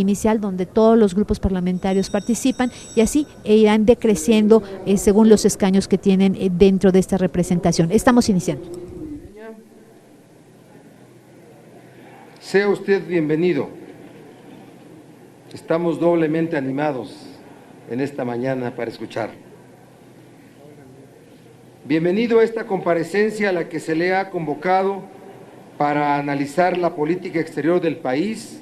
inicial donde todos los grupos parlamentarios participan y así irán decreciendo según los escaños que tienen dentro de esta representación. Estamos iniciando. Sea usted bienvenido. Estamos doblemente animados en esta mañana para escuchar. Bienvenido a esta comparecencia a la que se le ha convocado para analizar la política exterior del país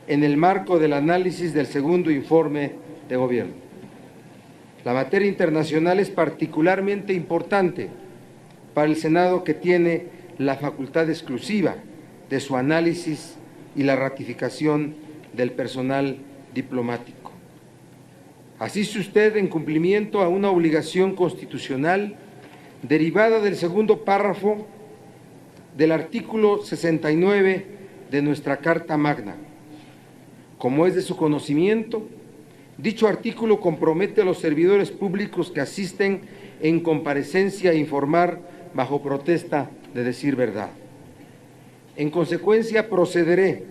en el marco del análisis del segundo informe de gobierno. La materia internacional es particularmente importante para el Senado, que tiene la facultad exclusiva de su análisis y la ratificación del personal diplomático. Asiste usted en cumplimiento a una obligación constitucional derivada del segundo párrafo del artículo 69 de nuestra Carta Magna. Como es de su conocimiento, dicho artículo compromete a los servidores públicos que asisten en comparecencia a informar bajo protesta de decir verdad. En consecuencia, procederé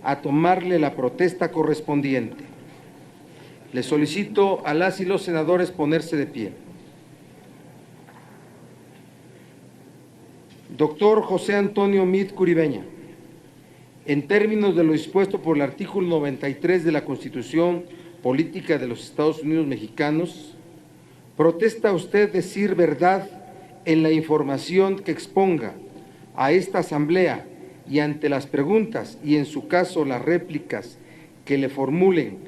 a tomarle la protesta correspondiente. Le solicito a las y los senadores ponerse de pie. Doctor José Antonio Meade Curibeña, en términos de lo dispuesto por el artículo 93 de la Constitución Política de los Estados Unidos Mexicanos, ¿protesta usted decir verdad en la información que exponga a esta Asamblea y ante las preguntas y, en su caso, las réplicas que le formulen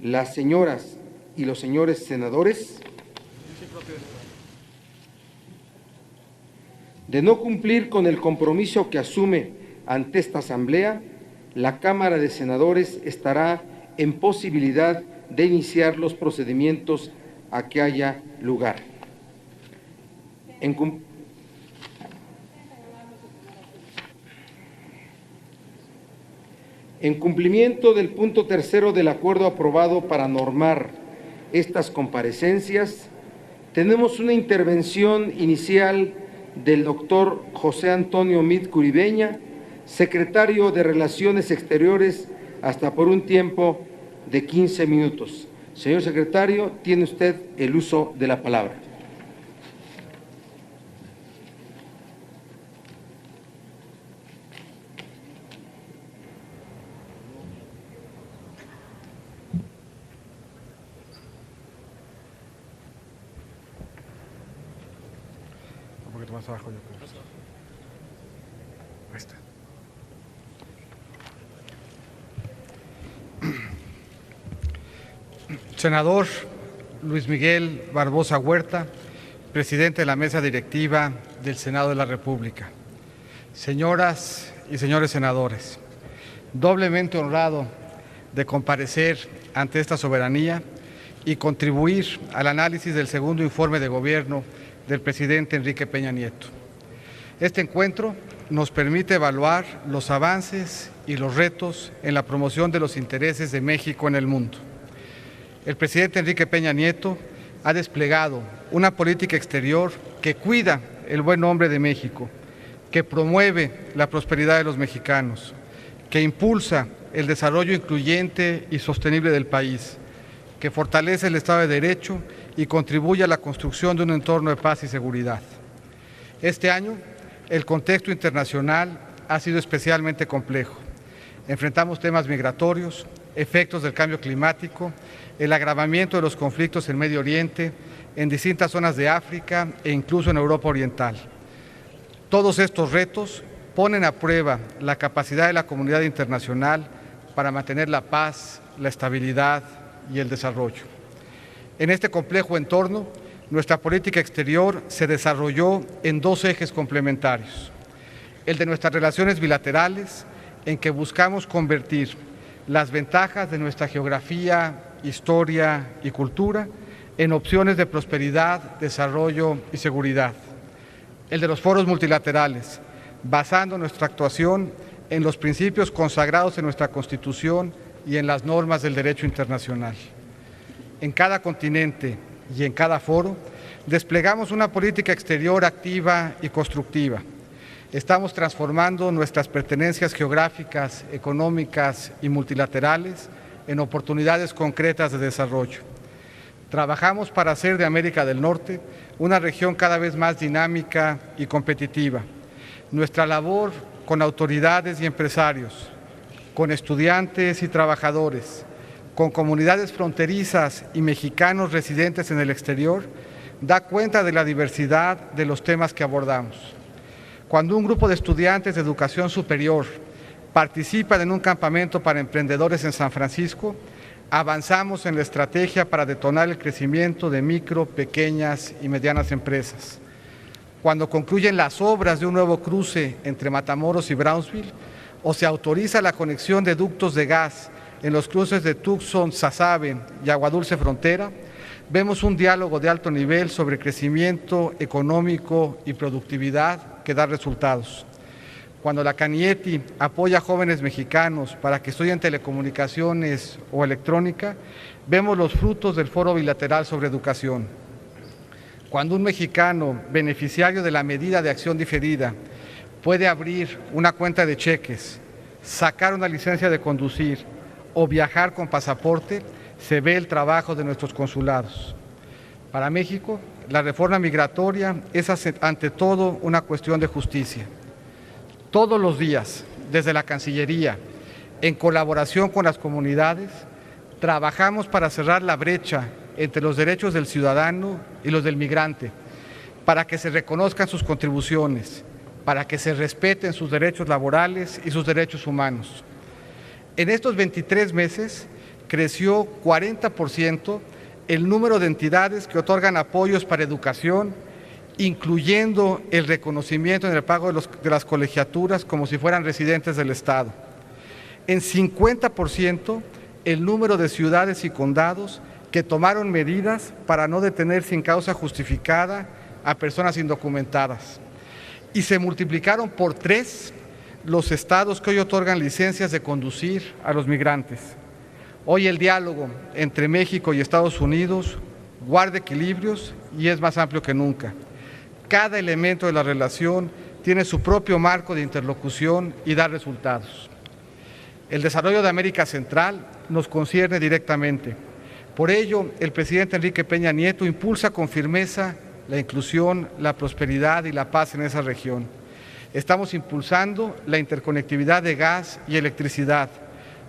las señoras y los señores senadores? De no cumplir con el compromiso que asume ante esta Asamblea, la Cámara de Senadores estará en posibilidad de iniciar los procedimientos a que haya lugar. En cumplimiento del punto tercero del acuerdo aprobado para normar estas comparecencias, tenemos una intervención inicial del doctor José Antonio Meade Curibeña, secretario de Relaciones Exteriores, hasta por un tiempo de 15 minutos. Señor secretario, tiene usted el uso de la palabra. Un poquito más abajo, yo creo. Ahí está. Senador Luis Miguel Barbosa Huerta, presidente de la mesa directiva del Senado de la República. Señoras y señores senadores, doblemente honrado de comparecer ante esta soberanía y contribuir al análisis del segundo informe de gobierno del presidente Enrique Peña Nieto. Este encuentro nos permite evaluar los avances y los retos en la promoción de los intereses de México en el mundo. El presidente Enrique Peña Nieto ha desplegado una política exterior que cuida el buen nombre de México, que promueve la prosperidad de los mexicanos, que impulsa el desarrollo incluyente y sostenible del país, que fortalece el Estado de Derecho y contribuye a la construcción de un entorno de paz y seguridad. Este año, el contexto internacional ha sido especialmente complejo. Enfrentamos temas migratorios, efectos del cambio climático, el agravamiento de los conflictos en Medio Oriente, en distintas zonas de África e incluso en Europa Oriental. Todos estos retos ponen a prueba la capacidad de la comunidad internacional para mantener la paz, la estabilidad y el desarrollo. En este complejo entorno, nuestra política exterior se desarrolló en dos ejes complementarios. El de nuestras relaciones bilaterales, en que buscamos convertir las ventajas de nuestra geografía, historia y cultura en opciones de prosperidad, desarrollo y seguridad. El de los foros multilaterales, basando nuestra actuación en los principios consagrados en nuestra Constitución y en las normas del derecho internacional. En cada continente y en cada foro, desplegamos una política exterior activa y constructiva. Estamos transformando nuestras pertenencias geográficas, económicas y multilaterales en oportunidades concretas de desarrollo. Trabajamos para hacer de América del Norte una región cada vez más dinámica y competitiva. Nuestra labor con autoridades y empresarios, con estudiantes y trabajadores, con comunidades fronterizas y mexicanos residentes en el exterior, da cuenta de la diversidad de los temas que abordamos. Cuando un grupo de estudiantes de educación superior participan en un campamento para emprendedores en San Francisco, avanzamos en la estrategia para detonar el crecimiento de micro, pequeñas y medianas empresas. Cuando concluyen las obras de un nuevo cruce entre Matamoros y Brownsville, o se autoriza la conexión de ductos de gas en los cruces de Tucson, Sasabe y Aguadulce Frontera, vemos un diálogo de alto nivel sobre crecimiento económico y productividad que da resultados. Cuando la Canieti apoya a jóvenes mexicanos para que estudien telecomunicaciones o electrónica, vemos los frutos del Foro Bilateral sobre Educación. Cuando un mexicano beneficiario de la medida de acción diferida puede abrir una cuenta de cheques, sacar una licencia de conducir o viajar con pasaporte, se ve el trabajo de nuestros consulados. Para México, la reforma migratoria es ante todo una cuestión de justicia. Todos los días, desde la Cancillería, en colaboración con las comunidades, trabajamos para cerrar la brecha entre los derechos del ciudadano y los del migrante, para que se reconozcan sus contribuciones, para que se respeten sus derechos laborales y sus derechos humanos. En estos 23 meses creció 40% el número de entidades que otorgan apoyos para educación, incluyendo el reconocimiento en el pago de las colegiaturas como si fueran residentes del Estado. En 50% el número de ciudades y condados que tomaron medidas para no detener sin causa justificada a personas indocumentadas. Y se multiplicaron por 3 los estados que hoy otorgan licencias de conducir a los migrantes. Hoy el diálogo entre México y Estados Unidos guarda equilibrios y es más amplio que nunca. Cada elemento de la relación tiene su propio marco de interlocución y da resultados. El desarrollo de América Central nos concierne directamente. Por ello, el presidente Enrique Peña Nieto impulsa con firmeza la inclusión, la prosperidad y la paz en esa región. Estamos impulsando la interconectividad de gas y electricidad,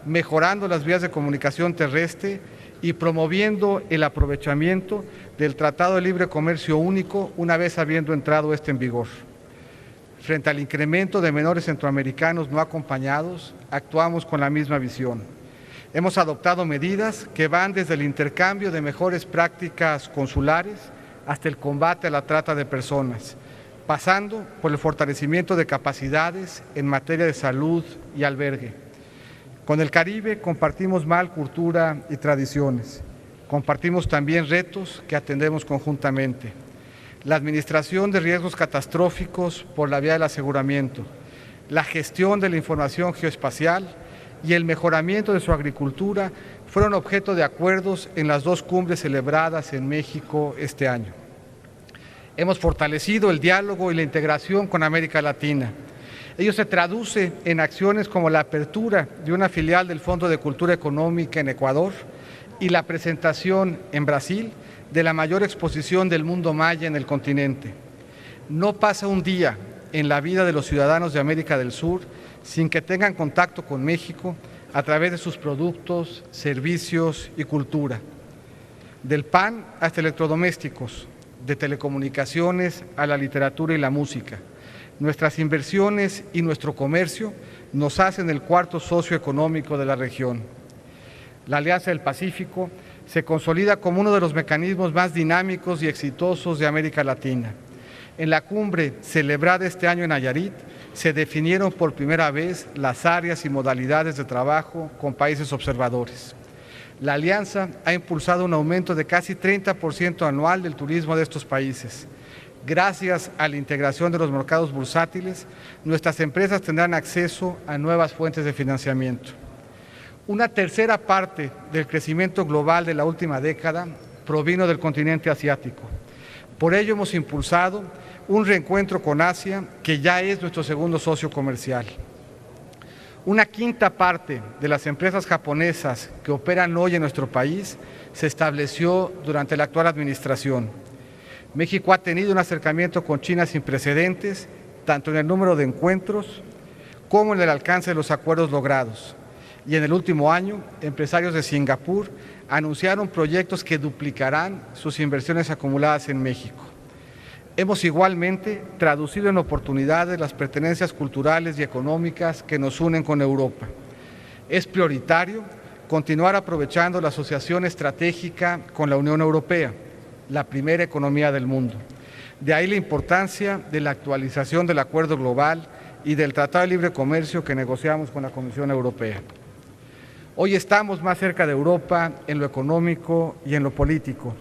mejorando las vías de comunicación terrestre y promoviendo el aprovechamiento del Tratado de Libre Comercio Único una vez habiendo entrado este en vigor. Frente al incremento de menores centroamericanos no acompañados, actuamos con la misma visión. Hemos adoptado medidas que van desde el intercambio de mejores prácticas consulares hasta el combate a la trata de personas, pasando por el fortalecimiento de capacidades en materia de salud y albergue. Con el Caribe compartimos cultura y tradiciones. Compartimos también retos que atendemos conjuntamente. La administración de riesgos catastróficos por la vía del aseguramiento, la gestión de la información geoespacial y el mejoramiento de su agricultura fueron objeto de acuerdos en las 2 cumbres celebradas en México este año. Hemos fortalecido el diálogo y la integración con América Latina. Ello se traduce en acciones como la apertura de una filial del Fondo de Cultura Económica en Ecuador y la presentación en Brasil de la mayor exposición del mundo maya en el continente. No pasa un día en la vida de los ciudadanos de América del Sur sin que tengan contacto con México a través de sus productos, servicios y cultura. Del pan hasta electrodomésticos, de telecomunicaciones a la literatura y la música. Nuestras inversiones y nuestro comercio nos hacen el 4º socio económico de la región. La Alianza del Pacífico se consolida como uno de los mecanismos más dinámicos y exitosos de América Latina. En la cumbre celebrada este año en Nayarit, se definieron por primera vez las áreas y modalidades de trabajo con países observadores. La alianza ha impulsado un aumento de casi 30% anual del turismo de estos países. Gracias a la integración de los mercados bursátiles, nuestras empresas tendrán acceso a nuevas fuentes de financiamiento. Una tercera parte del crecimiento global de la última década provino del continente asiático. Por ello hemos impulsado un reencuentro con Asia, que ya es nuestro segundo socio comercial. Una quinta parte de las empresas japonesas que operan hoy en nuestro país se estableció durante la actual administración. México ha tenido un acercamiento con China sin precedentes, tanto en el número de encuentros como en el alcance de los acuerdos logrados. Y en el último año, empresarios de Singapur anunciaron proyectos que duplicarán sus inversiones acumuladas en México. Hemos igualmente traducido en oportunidades las pertenencias culturales y económicas que nos unen con Europa. Es prioritario continuar aprovechando la asociación estratégica con la Unión Europea, la primera economía del mundo. De ahí la importancia de la actualización del Acuerdo Global y del Tratado de Libre Comercio que negociamos con la Comisión Europea. Hoy estamos más cerca de Europa en lo económico y en lo político.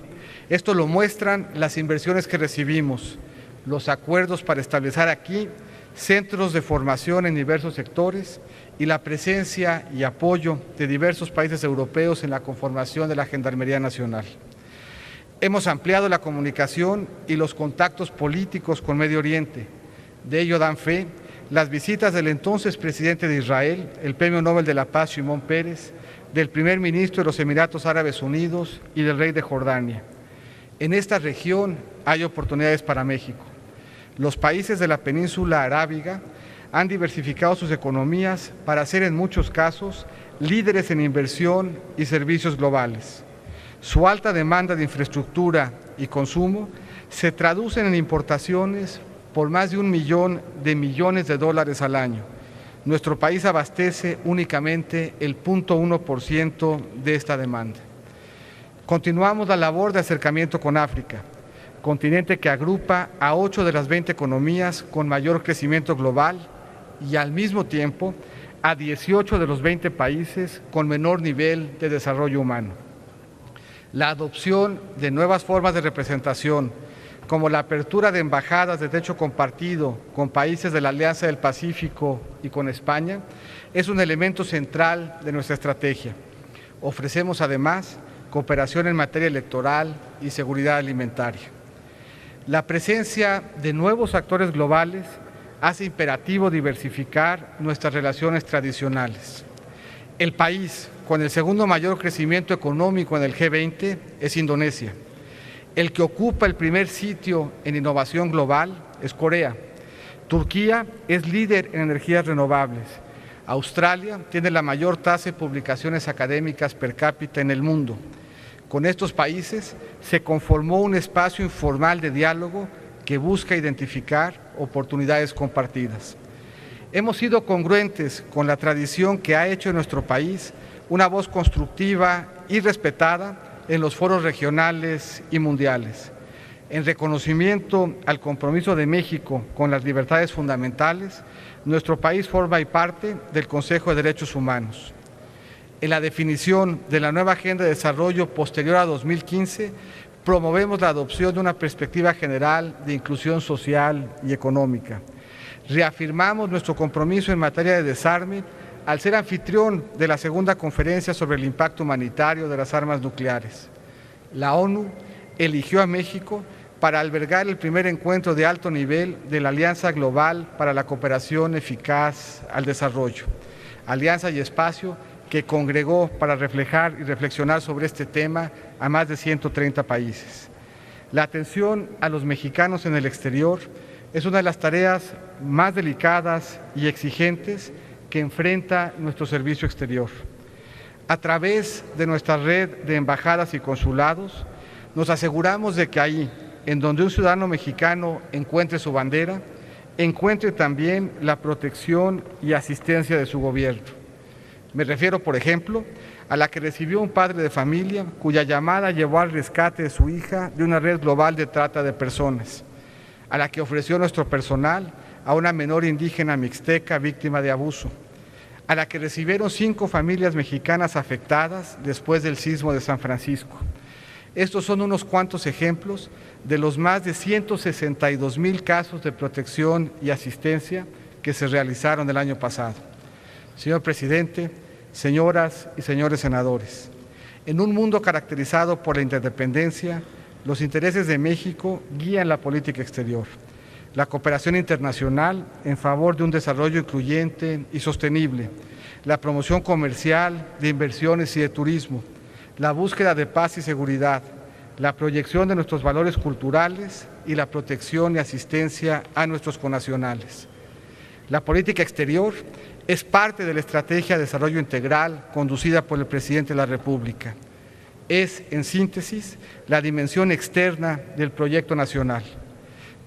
Esto lo muestran las inversiones que recibimos, los acuerdos para establecer aquí centros de formación en diversos sectores y la presencia y apoyo de diversos países europeos en la conformación de la Gendarmería Nacional. Hemos ampliado la comunicación y los contactos políticos con Medio Oriente. De ello dan fe las visitas del entonces presidente de Israel, el Premio Nobel de la Paz Shimon Peres, del primer ministro de los Emiratos Árabes Unidos y del rey de Jordania. En esta región hay oportunidades para México. Los países de la península arábiga han diversificado sus economías para ser en muchos casos líderes en inversión y servicios globales. Su alta demanda de infraestructura y consumo se traducen en importaciones por más de 1 millón de millones de dólares al año. Nuestro país abastece únicamente el 0.1% de esta demanda. Continuamos la labor de acercamiento con África, continente que agrupa a 8 de las 20 economías con mayor crecimiento global y al mismo tiempo a 18 de los 20 países con menor nivel de desarrollo humano. La adopción de nuevas formas de representación, como la apertura de embajadas de derecho compartido con países de la Alianza del Pacífico y con España, es un elemento central de nuestra estrategia. Ofrecemos además cooperación en materia electoral y seguridad alimentaria. La presencia de nuevos actores globales hace imperativo diversificar nuestras relaciones tradicionales. El país con el segundo mayor crecimiento económico en el G20 es Indonesia. El que ocupa el primer sitio en innovación global es Corea. Turquía es líder en energías renovables. Australia tiene la mayor tasa de publicaciones académicas per cápita en el mundo. Con estos países se conformó un espacio informal de diálogo que busca identificar oportunidades compartidas. Hemos sido congruentes con la tradición que ha hecho en nuestro país una voz constructiva y respetada en los foros regionales y mundiales. En reconocimiento al compromiso de México con las libertades fundamentales, nuestro país forma parte del Consejo de Derechos Humanos. En la definición de la nueva Agenda de Desarrollo posterior a 2015, promovemos la adopción de una perspectiva general de inclusión social y económica. Reafirmamos nuestro compromiso en materia de desarme al ser anfitrión de la segunda conferencia sobre el impacto humanitario de las armas nucleares. La ONU eligió a México para albergar el primer encuentro de alto nivel de la Alianza Global para la Cooperación Eficaz al Desarrollo, alianza y espacio que congregó para reflejar y reflexionar sobre este tema a más de 130 países. La atención a los mexicanos en el exterior es una de las tareas más delicadas y exigentes que enfrenta nuestro servicio exterior. A través de nuestra red de embajadas y consulados, nos aseguramos de que ahí, en donde un ciudadano mexicano encuentre su bandera, encuentre también la protección y asistencia de su gobierno. Me refiero, por ejemplo, a la que recibió un padre de familia cuya llamada llevó al rescate de su hija de una red global de trata de personas, a la que ofreció nuestro personal a una menor indígena mixteca víctima de abuso, a la que recibieron 5 familias mexicanas afectadas después del sismo de San Francisco. Estos son unos cuantos ejemplos de los más de 162,000 casos de protección y asistencia que se realizaron el año pasado. Señor presidente, señoras y señores senadores, en un mundo caracterizado por la interdependencia, los intereses de México guían la política exterior. la cooperación internacional en favor de un desarrollo incluyente y sostenible, la promoción comercial, de inversiones y de turismo, la búsqueda de paz y seguridad, la proyección de nuestros valores culturales y la protección y asistencia a nuestros connacionales. La política exterior es parte de la Estrategia de Desarrollo Integral conducida por el Presidente de la República. Es, en síntesis, la dimensión externa del proyecto nacional.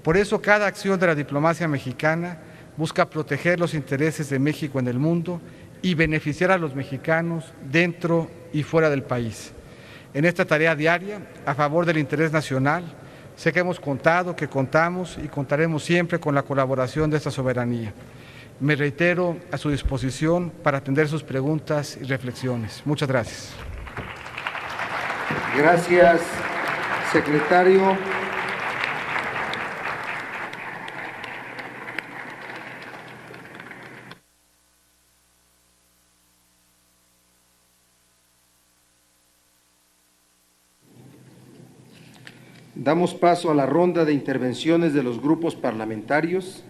Por eso, cada acción de la diplomacia mexicana busca proteger los intereses de México en el mundo y beneficiar a los mexicanos dentro y fuera del país. En esta tarea diaria, a favor del interés nacional, sé que hemos contado, que contamos y contaremos siempre con la colaboración de esta soberanía. Me reitero a su disposición para atender sus preguntas y reflexiones. Muchas gracias. Gracias, secretario. Damos paso a la ronda de intervenciones de los grupos parlamentarios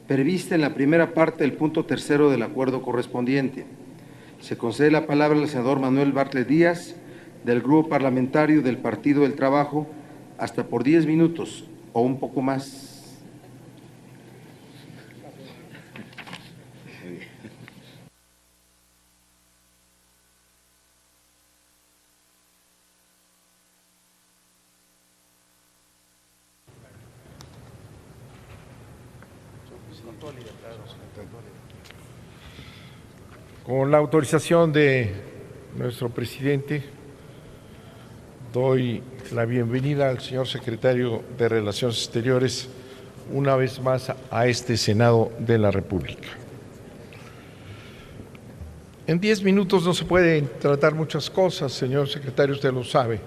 prevista en la primera parte del punto tercero del acuerdo correspondiente. Se concede la palabra al senador Manuel Bartlett Díaz, del Grupo Parlamentario del Partido del Trabajo, hasta por 10 minutos o un poco más. Con la autorización de nuestro presidente, doy la bienvenida al señor secretario de Relaciones Exteriores una vez más a este Senado de la República. En 10 minutos no se pueden tratar muchas cosas, señor secretario, usted lo sabe.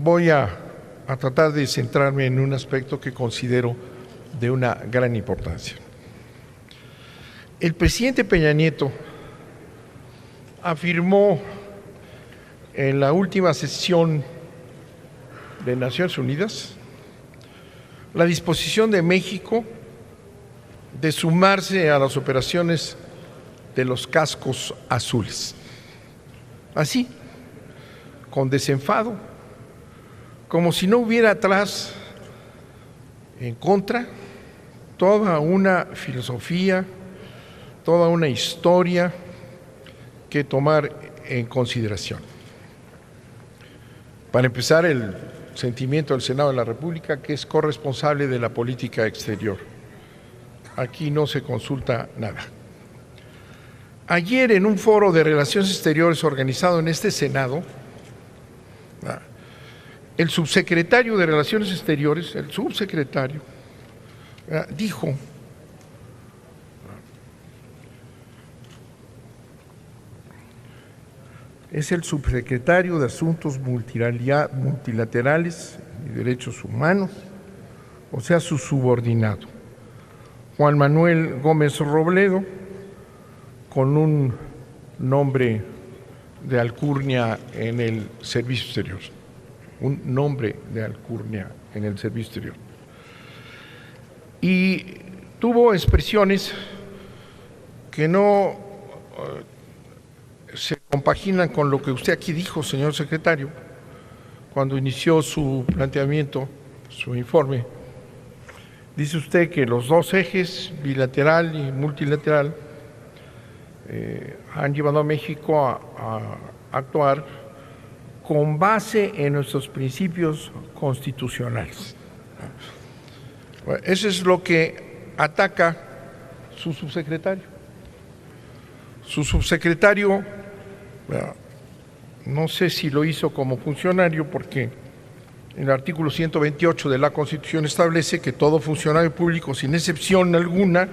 Voy a tratar de centrarme en un aspecto que considero de una gran importancia. El presidente Peña Nieto afirmó en la última sesión de Naciones Unidas la disposición de México de sumarse a las operaciones de los cascos azules. Así, con desenfado, como si no hubiera atrás, en contra, toda una filosofía, toda una historia que tomar en consideración. Para empezar, el sentimiento del Senado de la República, que es corresponsable de la política exterior. Aquí no se consulta nada. Ayer, en un foro de Relaciones Exteriores organizado en este Senado, el subsecretario de Relaciones Exteriores, dijo es el subsecretario de Asuntos Multilaterales y Derechos Humanos, o sea, su subordinado, Juan Manuel Gómez Robledo, con un nombre de alcurnia en el Servicio Exterior, y tuvo expresiones que no se compaginan con lo que usted aquí dijo, señor secretario, cuando inició su planteamiento, su informe. Dice usted que los dos ejes, bilateral y multilateral, han llevado a México a actuar con base en nuestros principios constitucionales. Bueno, eso es lo que ataca su subsecretario. Su subsecretario, no sé si lo hizo como funcionario, porque el artículo 128 de la Constitución establece que todo funcionario público, sin excepción alguna,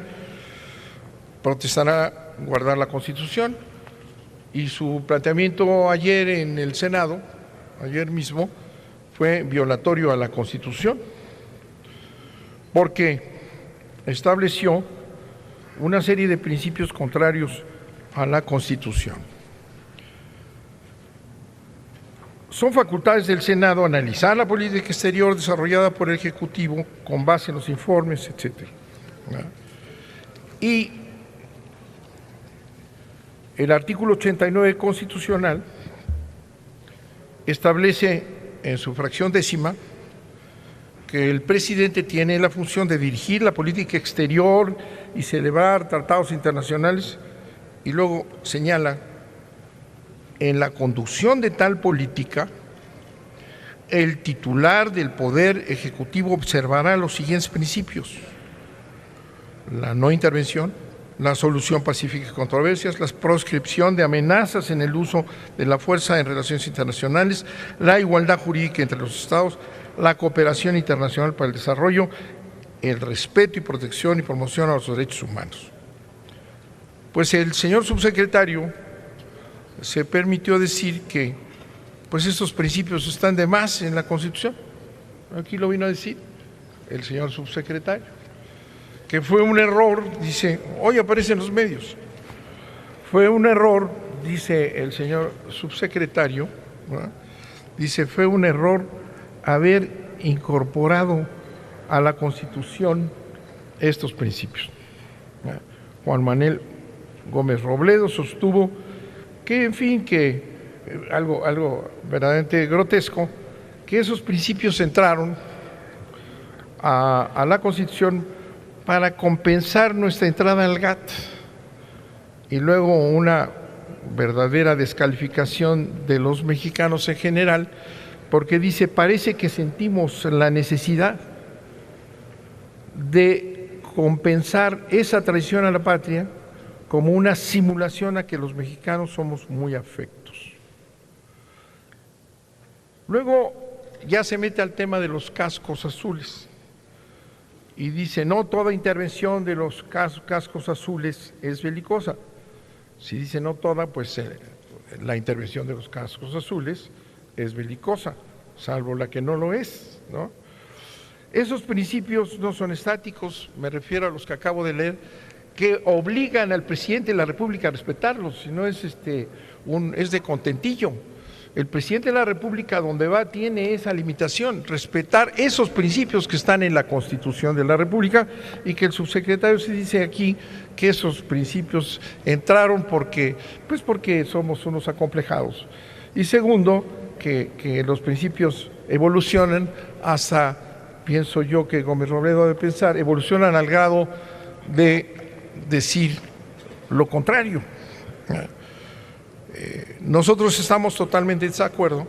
protestará guardar la Constitución, y su planteamiento ayer en el Senado, ayer mismo, fue violatorio a la Constitución, porque estableció una serie de principios contrarios a la Constitución. son facultades del Senado analizar la política exterior desarrollada por el Ejecutivo con base en los informes, etc. Y el artículo 89 constitucional establece en su fracción 10ª que el presidente tiene la función de dirigir la política exterior y celebrar tratados internacionales, y luego señala: en la conducción de tal política, el titular del Poder Ejecutivo observará los siguientes principios: la no intervención, la solución pacífica de controversias, la proscripción de amenazas en el uso de la fuerza en relaciones internacionales, la igualdad jurídica entre los Estados, la cooperación internacional para el desarrollo, el respeto y protección y promoción a los derechos humanos. Pues el señor subsecretario se permitió decir que pues estos principios están de más en la Constitución. Aquí lo vino a decir el señor subsecretario, que fue un error, dice, hoy aparece en los medios, fue un error, dice el señor subsecretario, ¿verdad? Dice, fue un error haber incorporado a la Constitución estos principios. ¿Verdad? Juan Manuel Gómez Robledo sostuvo que, en fin, que algo verdaderamente grotesco, que esos principios entraron a la Constitución para compensar nuestra entrada al GATT y luego una verdadera descalificación de los mexicanos en general, porque dice, parece que sentimos la necesidad de compensar esa traición a la patria como una simulación a que los mexicanos somos muy afectos. Luego ya se mete al tema de los cascos azules y dice, no toda intervención de los cascos azules es belicosa. Si dice no toda, pues la intervención de los cascos azules es belicosa, salvo la que no lo es, ¿no? Esos principios no son estáticos, me refiero a los que acabo de leer, que obligan al presidente de la República a respetarlos, si no es de contentillo. El presidente de la República, donde va, tiene esa limitación, respetar esos principios que están en la Constitución de la República, y que el subsecretario se dice aquí que esos principios entraron porque somos unos acomplejados. Y segundo, que los principios evolucionan hasta, pienso yo que Gómez Robledo debe pensar, evolucionan al grado de decir lo contrario. Nosotros estamos totalmente en desacuerdo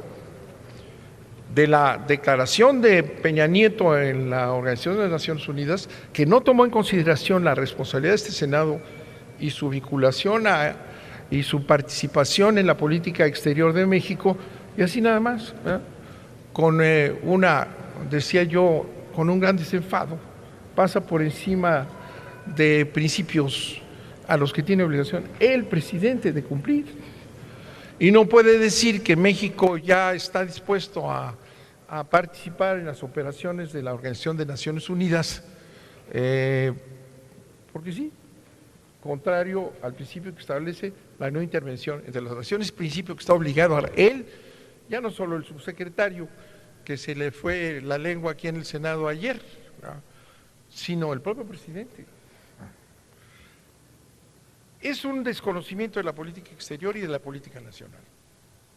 de la declaración de Peña Nieto en la Organización de las Naciones Unidas, que no tomó en consideración la responsabilidad de este Senado y su vinculación y su participación en la política exterior de México, y así nada más, ¿verdad? Con decía yo, con un gran desenfado, pasa por encima de principios a los que tiene obligación el presidente de cumplir. Y no puede decir que México ya está dispuesto a participar en las operaciones de la Organización de Naciones Unidas, porque sí, contrario al principio que establece la no intervención entre las naciones, principio que está obligado a él, ya no solo el subsecretario, que se le fue la lengua aquí en el Senado ayer, ¿no?, sino el propio presidente. Es un desconocimiento de la política exterior y de la política nacional.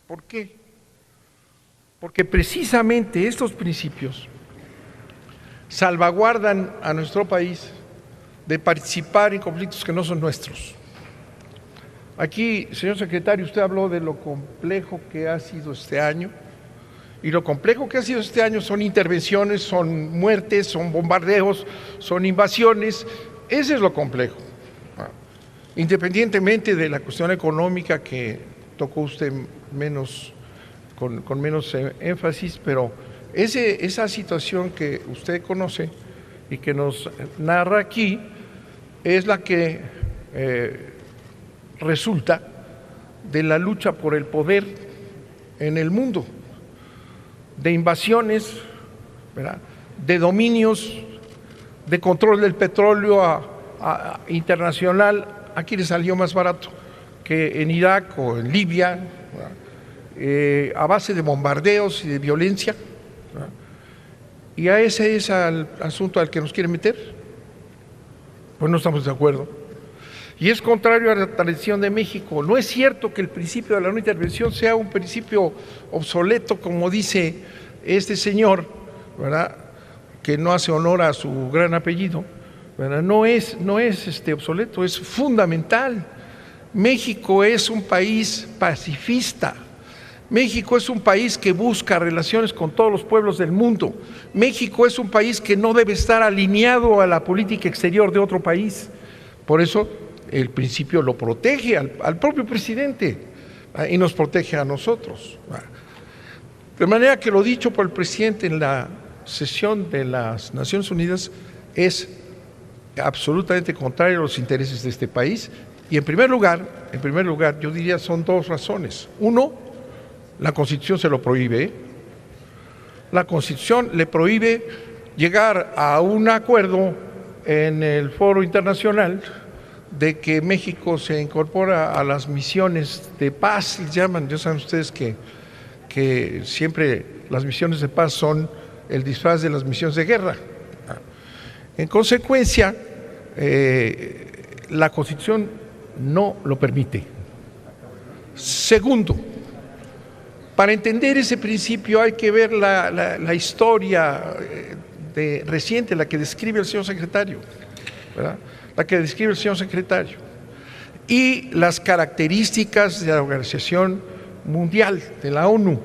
¿Por qué? Porque precisamente estos principios salvaguardan a nuestro país de participar en conflictos que no son nuestros. Aquí, señor secretario, usted habló de lo complejo que ha sido este año, y lo complejo que ha sido este año son intervenciones, son muertes, son bombardeos, son invasiones. Ese es lo complejo. Independientemente de la cuestión económica que tocó usted con menos énfasis, pero esa situación que usted conoce y que nos narra aquí es la que resulta de la lucha por el poder en el mundo, de invasiones, ¿verdad?, de dominios, de control del petróleo internacional. Aquí le salió más barato que en Irak o en Libia, a base de bombardeos y de violencia, y a ese es el asunto al que nos quieren meter. Pues no estamos de acuerdo. Y es contrario a la tradición de México. No es cierto que el principio de la no intervención sea un principio obsoleto, como dice este señor, ¿verdad?, que no hace honor a su gran apellido, ¿verdad? No es obsoleto, es fundamental. México es un país pacifista. México es un país que busca relaciones con todos los pueblos del mundo. México es un país que no debe estar alineado a la política exterior de otro país. Por eso el principio lo protege al propio presidente y nos protege a nosotros. De manera que lo dicho por el presidente en la sesión de las Naciones Unidas es absolutamente contrario a los intereses de este país. Y en primer lugar, yo diría son dos razones. Uno, la Constitución se lo prohíbe. La Constitución le prohíbe llegar a un acuerdo en el foro internacional de que México se incorpora a las misiones de paz, les llaman. Ya saben ustedes que siempre las misiones de paz son el disfraz de las misiones de guerra. En consecuencia, la Constitución no lo permite. Segundo, para entender ese principio hay que ver la historia reciente, la que describe el señor secretario, ¿verdad?, la que describe el señor secretario, y las características de la Organización Mundial, de la ONU.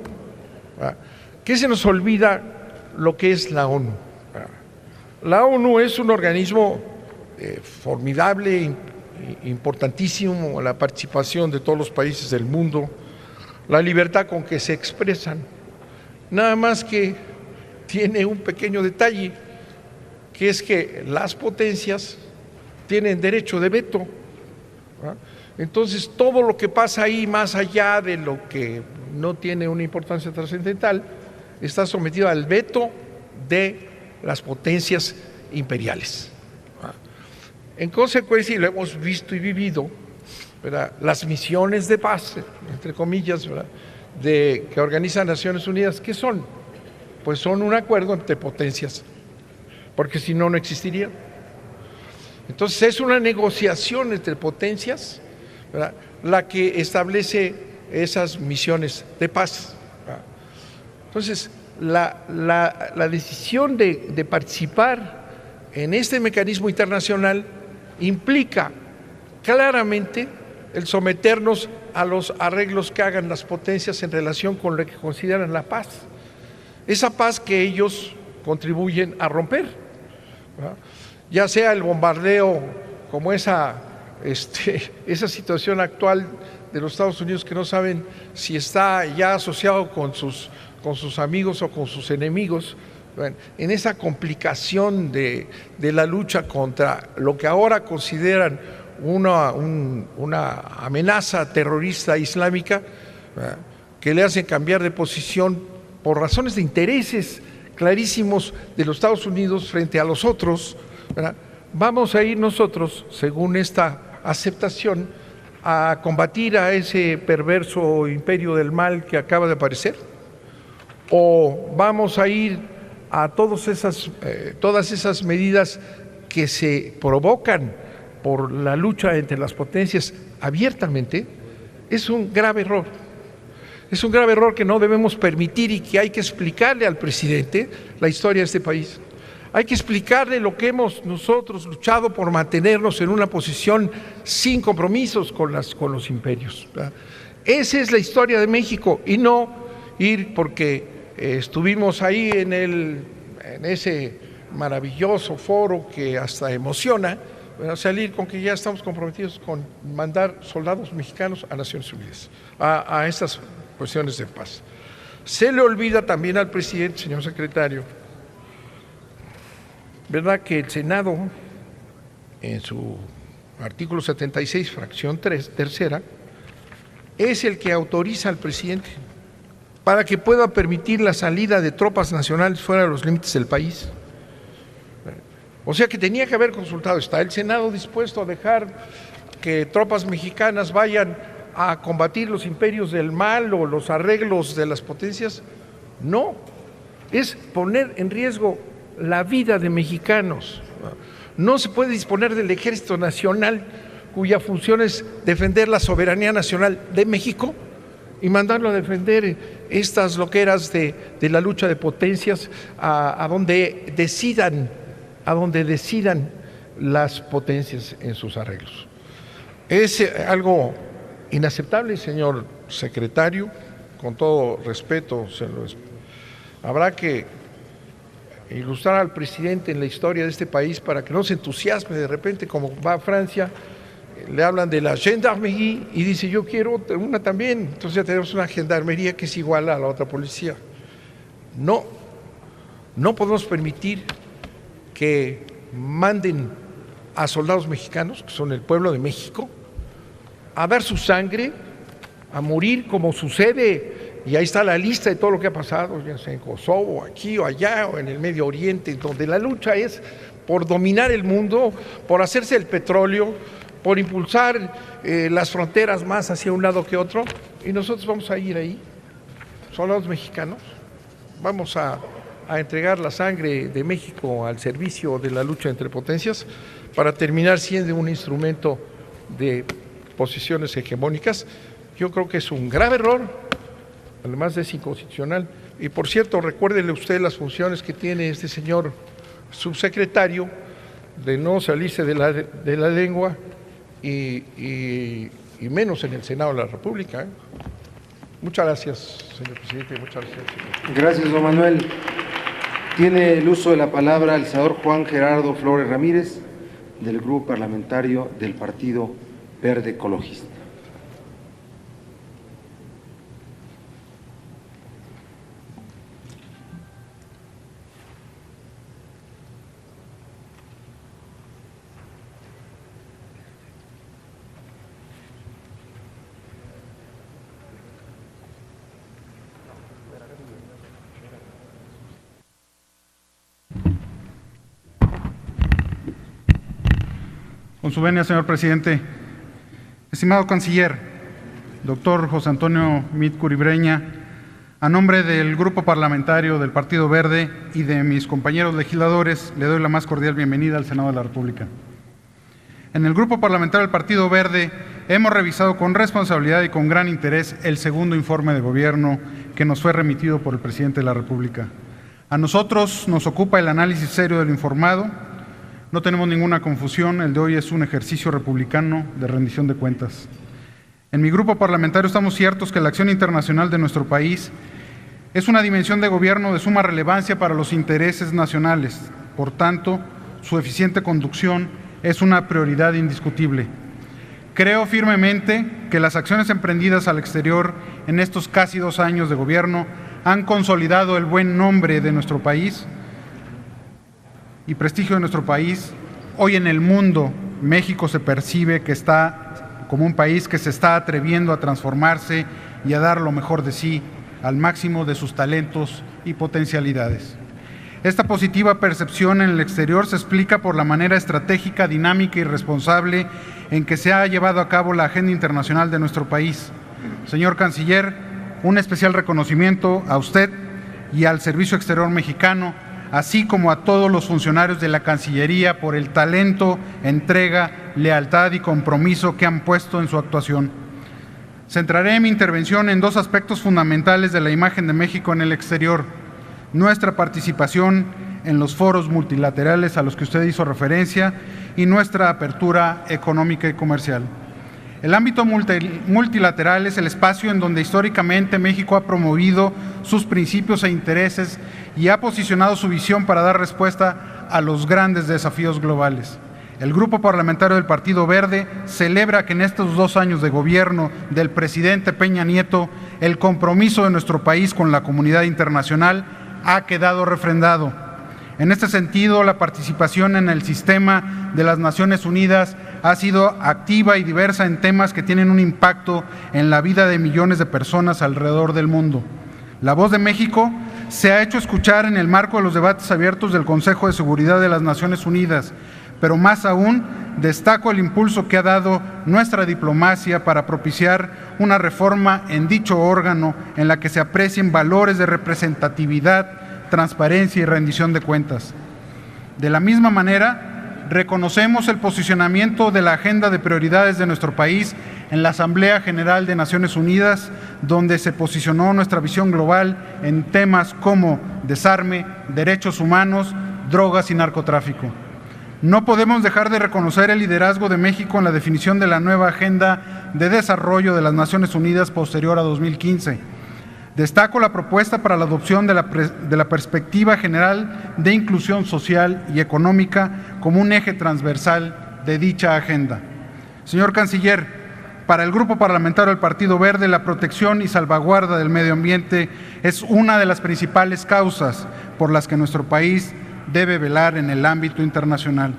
¿Verdad? ¿Qué se nos olvida lo que es la ONU? ¿Verdad? La ONU es un organismo formidable, importantísimo, la participación de todos los países del mundo, la libertad con que se expresan, nada más que tiene un pequeño detalle, que es que las potencias tienen derecho de veto. ¿Verdad? Entonces, todo lo que pasa ahí, más allá de lo que no tiene una importancia trascendental, está sometido al veto de las potencias imperiales. ¿Verdad? En consecuencia, y lo hemos visto y vivido, ¿verdad?, las misiones de paz, entre comillas, ¿verdad?, que organizan Naciones Unidas, ¿qué son? Pues son un acuerdo entre potencias, porque si no, no existiría. Entonces es una negociación entre potencias, ¿verdad?, la que establece esas misiones de paz. ¿Verdad? Entonces la decisión de participar en este mecanismo internacional implica claramente el someternos a los arreglos que hagan las potencias en relación con lo que consideran la paz, esa paz que ellos contribuyen a romper, ¿verdad?, ya sea el bombardeo como esa situación actual de los Estados Unidos, que no saben si está ya asociado con sus amigos o con sus enemigos, en esa complicación de la lucha contra lo que ahora consideran una amenaza terrorista islámica, ¿verdad?, que le hacen cambiar de posición por razones de intereses clarísimos de los Estados Unidos frente a los otros, ¿verdad? Vamos a ir nosotros, según esta aceptación, a combatir a ese perverso imperio del mal que acaba de aparecer, o vamos a ir a todas esas medidas que se provocan por la lucha entre las potencias abiertamente. Es un grave error. Es un grave error que no debemos permitir y que hay que explicarle al presidente la historia de este país. Hay que explicarle lo que hemos nosotros luchado por mantenernos en una posición sin compromisos con los imperios, ¿verdad? Esa es la historia de México, y no ir porque estuvimos ahí en ese maravilloso foro que hasta emociona, ¿verdad?, salir con que ya estamos comprometidos con mandar soldados mexicanos a Naciones Unidas, a estas cuestiones de paz. Se le olvida también al presidente, señor secretario, ¿verdad?, que el Senado, en su artículo 76, fracción tercera, es el que autoriza al presidente para que pueda permitir la salida de tropas nacionales fuera de los límites del país. O sea que tenía que haber consultado. ¿Está el Senado dispuesto a dejar que tropas mexicanas vayan a combatir los imperios del mal o los arreglos de las potencias. No, es poner en riesgo la vida de mexicanos. No se puede disponer del Ejército Nacional, cuya función es defender la soberanía nacional de México, y mandarlo a defender estas loqueras de la lucha de potencias a donde decidan las potencias en sus arreglos. Es algo inaceptable, señor secretario, con todo respeto. Habrá que ilustrar al presidente en la historia de este país para que no se entusiasme de repente, como va a Francia, le hablan de la gendarmerie y dice yo quiero una también, entonces ya tenemos una gendarmería que es igual a la otra policía. No podemos permitir que manden a soldados mexicanos, que son el pueblo de México, a dar su sangre, a morir como sucede, y ahí está la lista de todo lo que ha pasado, ya sea en Kosovo, aquí o allá, o en el Medio Oriente, donde la lucha es por dominar el mundo, por hacerse el petróleo, por impulsar las fronteras más hacia un lado que otro, y nosotros vamos a ir ahí, soldados mexicanos, vamos a entregar la sangre de México al servicio de la lucha entre potencias para terminar siendo un instrumento de posiciones hegemónicas. Yo creo que es un grave error, además es inconstitucional. Y por cierto, recuérdele usted las funciones que tiene este señor subsecretario de no salirse de la lengua y menos en el Senado de la República. Muchas gracias, señor presidente. Muchas gracias, señor. Gracias, don Manuel. Tiene el uso de la palabra el senador Juan Gerardo Flores Ramírez, del Grupo Parlamentario del Partido Verde Ecologista. Con su venia, señor presidente. Estimado canciller, doctor José Antonio Meade Curibreña, a nombre del Grupo Parlamentario del Partido Verde y de mis compañeros legisladores, le doy la más cordial bienvenida al Senado de la República. En el Grupo Parlamentario del Partido Verde hemos revisado con responsabilidad y con gran interés el segundo informe de gobierno que nos fue remitido por el presidente de la República. A nosotros nos ocupa el análisis serio de lo informado. No tenemos ninguna confusión, el de hoy es un ejercicio republicano de rendición de cuentas. En mi grupo parlamentario estamos ciertos que la acción internacional de nuestro país es una dimensión de gobierno de suma relevancia para los intereses nacionales. Por tanto, su eficiente conducción es una prioridad indiscutible. Creo firmemente que las acciones emprendidas al exterior en estos casi 2 años de gobierno han consolidado el buen nombre de nuestro país y prestigio de nuestro país. Hoy en el mundo, México se percibe que está como un país que se está atreviendo a transformarse y a dar lo mejor de sí al máximo de sus talentos y potencialidades. Esta positiva percepción en el exterior se explica por la manera estratégica, dinámica y responsable en que se ha llevado a cabo la agenda internacional de nuestro país. Señor canciller, un especial reconocimiento a usted y al Servicio Exterior Mexicano, así como a todos los funcionarios de la Cancillería por el talento, entrega, lealtad y compromiso que han puesto en su actuación. Centraré mi intervención en 2 aspectos fundamentales de la imagen de México en el exterior: nuestra participación en los foros multilaterales a los que usted hizo referencia y nuestra apertura económica y comercial. El ámbito multilateral es el espacio en donde históricamente México ha promovido sus principios e intereses y ha posicionado su visión para dar respuesta a los grandes desafíos globales. El Grupo Parlamentario del Partido Verde celebra que en estos 2 años de gobierno del presidente Peña Nieto, el compromiso de nuestro país con la comunidad internacional ha quedado refrendado. En este sentido, la participación en el sistema de las Naciones Unidas ha sido activa y diversa en temas que tienen un impacto en la vida de millones de personas alrededor del mundo. La voz de México se ha hecho escuchar en el marco de los debates abiertos del Consejo de Seguridad de las Naciones Unidas, pero más aún destaco el impulso que ha dado nuestra diplomacia para propiciar una reforma en dicho órgano en la que se aprecien valores de representatividad, transparencia y rendición de cuentas. De la misma manera, reconocemos el posicionamiento de la agenda de prioridades de nuestro país en la Asamblea General de Naciones Unidas, donde se posicionó nuestra visión global en temas como desarme, derechos humanos, drogas y narcotráfico. No podemos dejar de reconocer el liderazgo de México en la definición de la nueva Agenda de Desarrollo de las Naciones Unidas posterior a 2015. Destaco la propuesta para la adopción de la perspectiva general de inclusión social y económica como un eje transversal de dicha agenda. Señor Canciller, para el Grupo Parlamentario del Partido Verde, la protección y salvaguarda del medio ambiente es una de las principales causas por las que nuestro país debe velar en el ámbito internacional.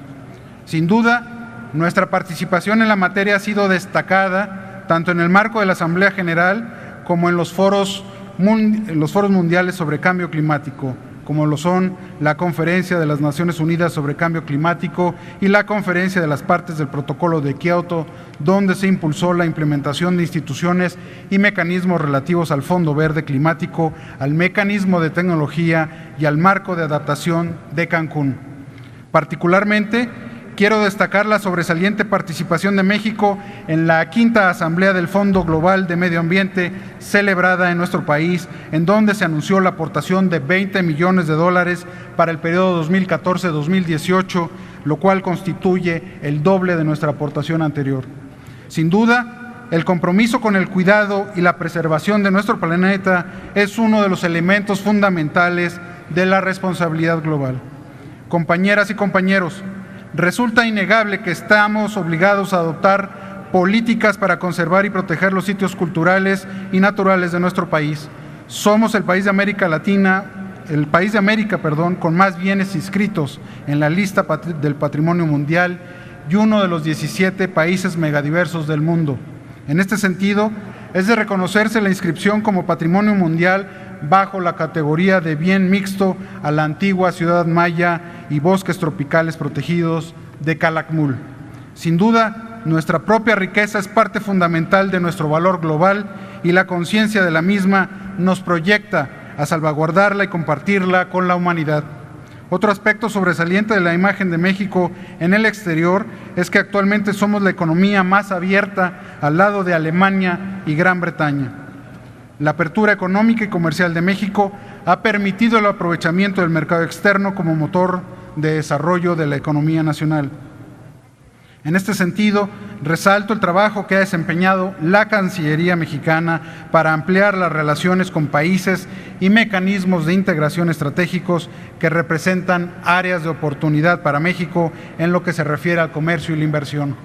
Sin duda, nuestra participación en la materia ha sido destacada tanto en el marco de la Asamblea General como en los foros mundiales sobre cambio climático, como lo son la Conferencia de las Naciones Unidas sobre Cambio Climático y la Conferencia de las Partes del Protocolo de Kioto, donde se impulsó la implementación de instituciones y mecanismos relativos al Fondo Verde Climático, al Mecanismo de Tecnología y al Marco de Adaptación de Cancún. Particularmente, quiero destacar la sobresaliente participación de México en la quinta Asamblea del Fondo Global de Medio Ambiente celebrada en nuestro país, en donde se anunció la aportación de $20 millones para el periodo 2014-2018, lo cual constituye el doble de nuestra aportación anterior. Sin duda, el compromiso con el cuidado y la preservación de nuestro planeta es uno de los elementos fundamentales de la responsabilidad global. Compañeras y compañeros, resulta innegable que estamos obligados a adoptar políticas para conservar y proteger los sitios culturales y naturales de nuestro país. Somos el país de América con más bienes inscritos en la lista del Patrimonio Mundial y uno de los 17 países megadiversos del mundo. En este sentido, es de reconocerse la inscripción como Patrimonio Mundial bajo la categoría de bien mixto a la antigua ciudad maya y bosques tropicales protegidos de Calakmul. Sin duda, nuestra propia riqueza es parte fundamental de nuestro valor global y la conciencia de la misma nos proyecta a salvaguardarla y compartirla con la humanidad. Otro aspecto sobresaliente de la imagen de México en el exterior es que actualmente somos la economía más abierta al lado de Alemania y Gran Bretaña. La apertura económica y comercial de México ha permitido el aprovechamiento del mercado externo como motor de desarrollo de la economía nacional. En este sentido, resalto el trabajo que ha desempeñado la Cancillería mexicana para ampliar las relaciones con países y mecanismos de integración estratégicos que representan áreas de oportunidad para México en lo que se refiere al comercio y la inversión.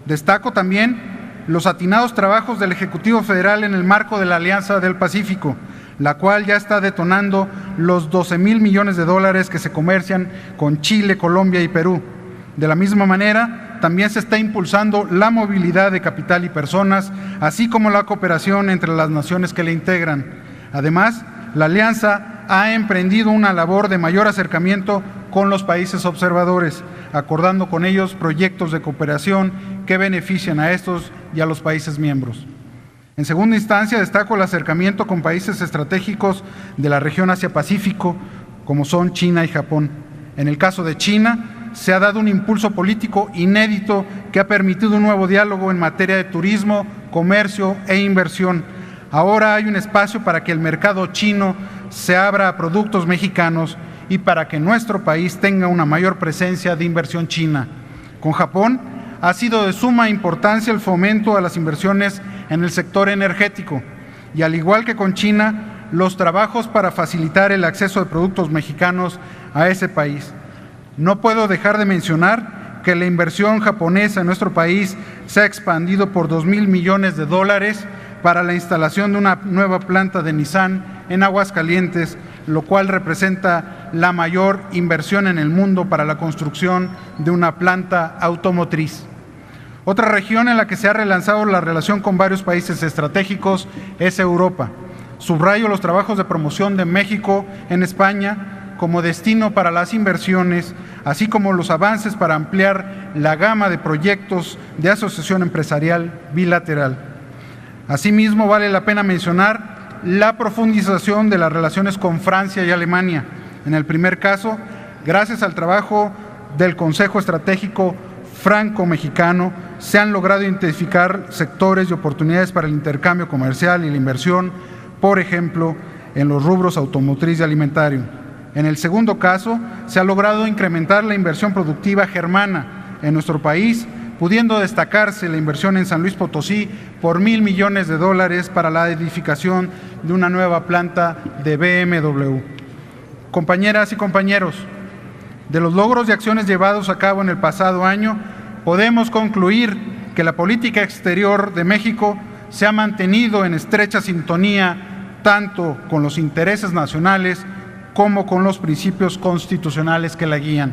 Destaco también los atinados trabajos del Ejecutivo Federal en el marco de la Alianza del Pacífico, la cual ya está detonando los $12,000 millones que se comercian con Chile, Colombia y Perú. De la misma manera, también se está impulsando la movilidad de capital y personas, así como la cooperación entre las naciones que la integran. Además, la Alianza ha emprendido una labor de mayor acercamiento con los países observadores, acordando con ellos proyectos de cooperación que benefician a estos y a los países miembros. En segunda instancia, destaco el acercamiento con países estratégicos de la región Asia-Pacífico, como son China y Japón. En el caso de China, se ha dado un impulso político inédito que ha permitido un nuevo diálogo en materia de turismo, comercio e inversión. Ahora hay un espacio para que el mercado chino se abra a productos mexicanos y para que nuestro país tenga una mayor presencia de inversión china. Con Japón ha sido de suma importancia el fomento a las inversiones en el sector energético y, al igual que con China, los trabajos para facilitar el acceso de productos mexicanos a ese país. No puedo dejar de mencionar que la inversión japonesa en nuestro país se ha expandido por $2,000 millones para la instalación de una nueva planta de Nissan en Aguascalientes, lo cual representa la mayor inversión en el mundo para la construcción de una planta automotriz. Otra región en la que se ha relanzado la relación con varios países estratégicos es Europa. Subrayo los trabajos de promoción de México en España, como destino para las inversiones, así como los avances para ampliar la gama de proyectos de asociación empresarial bilateral. Asimismo, vale la pena mencionar la profundización de las relaciones con Francia y Alemania. En el primer caso, gracias al trabajo del Consejo Estratégico Franco-Mexicano, se han logrado identificar sectores y oportunidades para el intercambio comercial y la inversión, por ejemplo, en los rubros automotriz y alimentario. En el segundo caso, se ha logrado incrementar la inversión productiva germana en nuestro país, pudiendo destacarse la inversión en San Luis Potosí por $1,000 millones para la edificación de una nueva planta de BMW. Compañeras y compañeros, de los logros y acciones llevados a cabo en el pasado año, podemos concluir que la política exterior de México se ha mantenido en estrecha sintonía tanto con los intereses nacionales como con los principios constitucionales que la guían.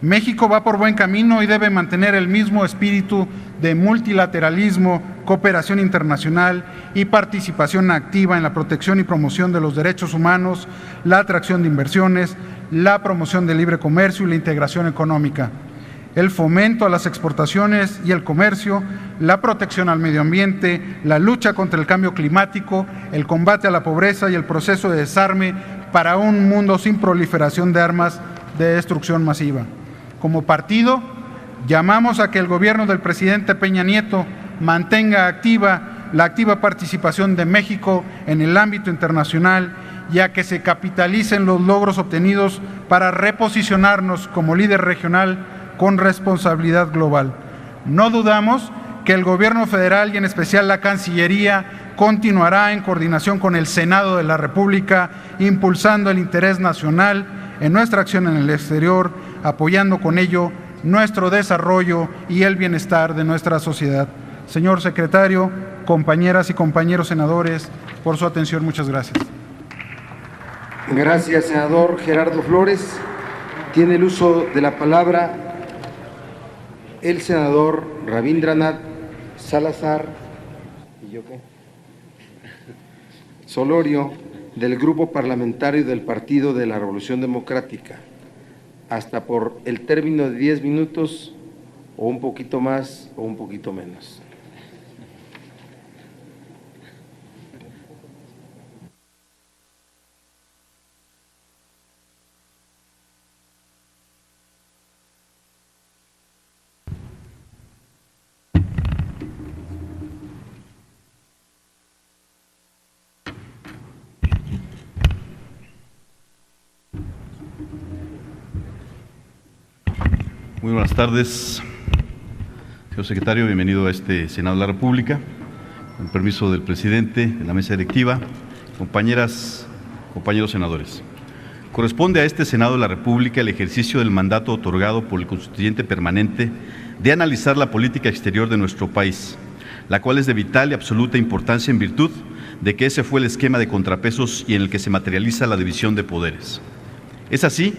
México va por buen camino y debe mantener el mismo espíritu de multilateralismo, cooperación internacional y participación activa en la protección y promoción de los derechos humanos, la atracción de inversiones, la promoción del libre comercio y la integración económica, el fomento a las exportaciones y el comercio, la protección al medio ambiente, la lucha contra el cambio climático, el combate a la pobreza y el proceso de desarme para un mundo sin proliferación de armas de destrucción masiva. Como partido, llamamos a que el gobierno del presidente Peña Nieto mantenga la activa participación de México en el ámbito internacional y a que se capitalicen los logros obtenidos para reposicionarnos como líder regional con responsabilidad global. No dudamos que el gobierno federal y en especial la Cancillería continuará en coordinación con el Senado de la República, impulsando el interés nacional en nuestra acción en el exterior, apoyando con ello nuestro desarrollo y el bienestar de nuestra sociedad. Señor secretario, compañeras y compañeros senadores, por su atención, muchas gracias. Gracias, senador Gerardo Flores. Tiene el uso de la palabra el senador Rabindranath Salazar Solorio, del Grupo Parlamentario del Partido de la Revolución Democrática, hasta por el término de 10 minutos, o un poquito más o un poquito menos. Muy buenas tardes, señor secretario, bienvenido a este Senado de la República. Con permiso del presidente de la mesa directiva, compañeras, compañeros senadores. Corresponde a este Senado de la República el ejercicio del mandato otorgado por el constituyente permanente de analizar la política exterior de nuestro país, la cual es de vital y absoluta importancia en virtud de que ese fue el esquema de contrapesos y en el que se materializa la división de poderes. Es así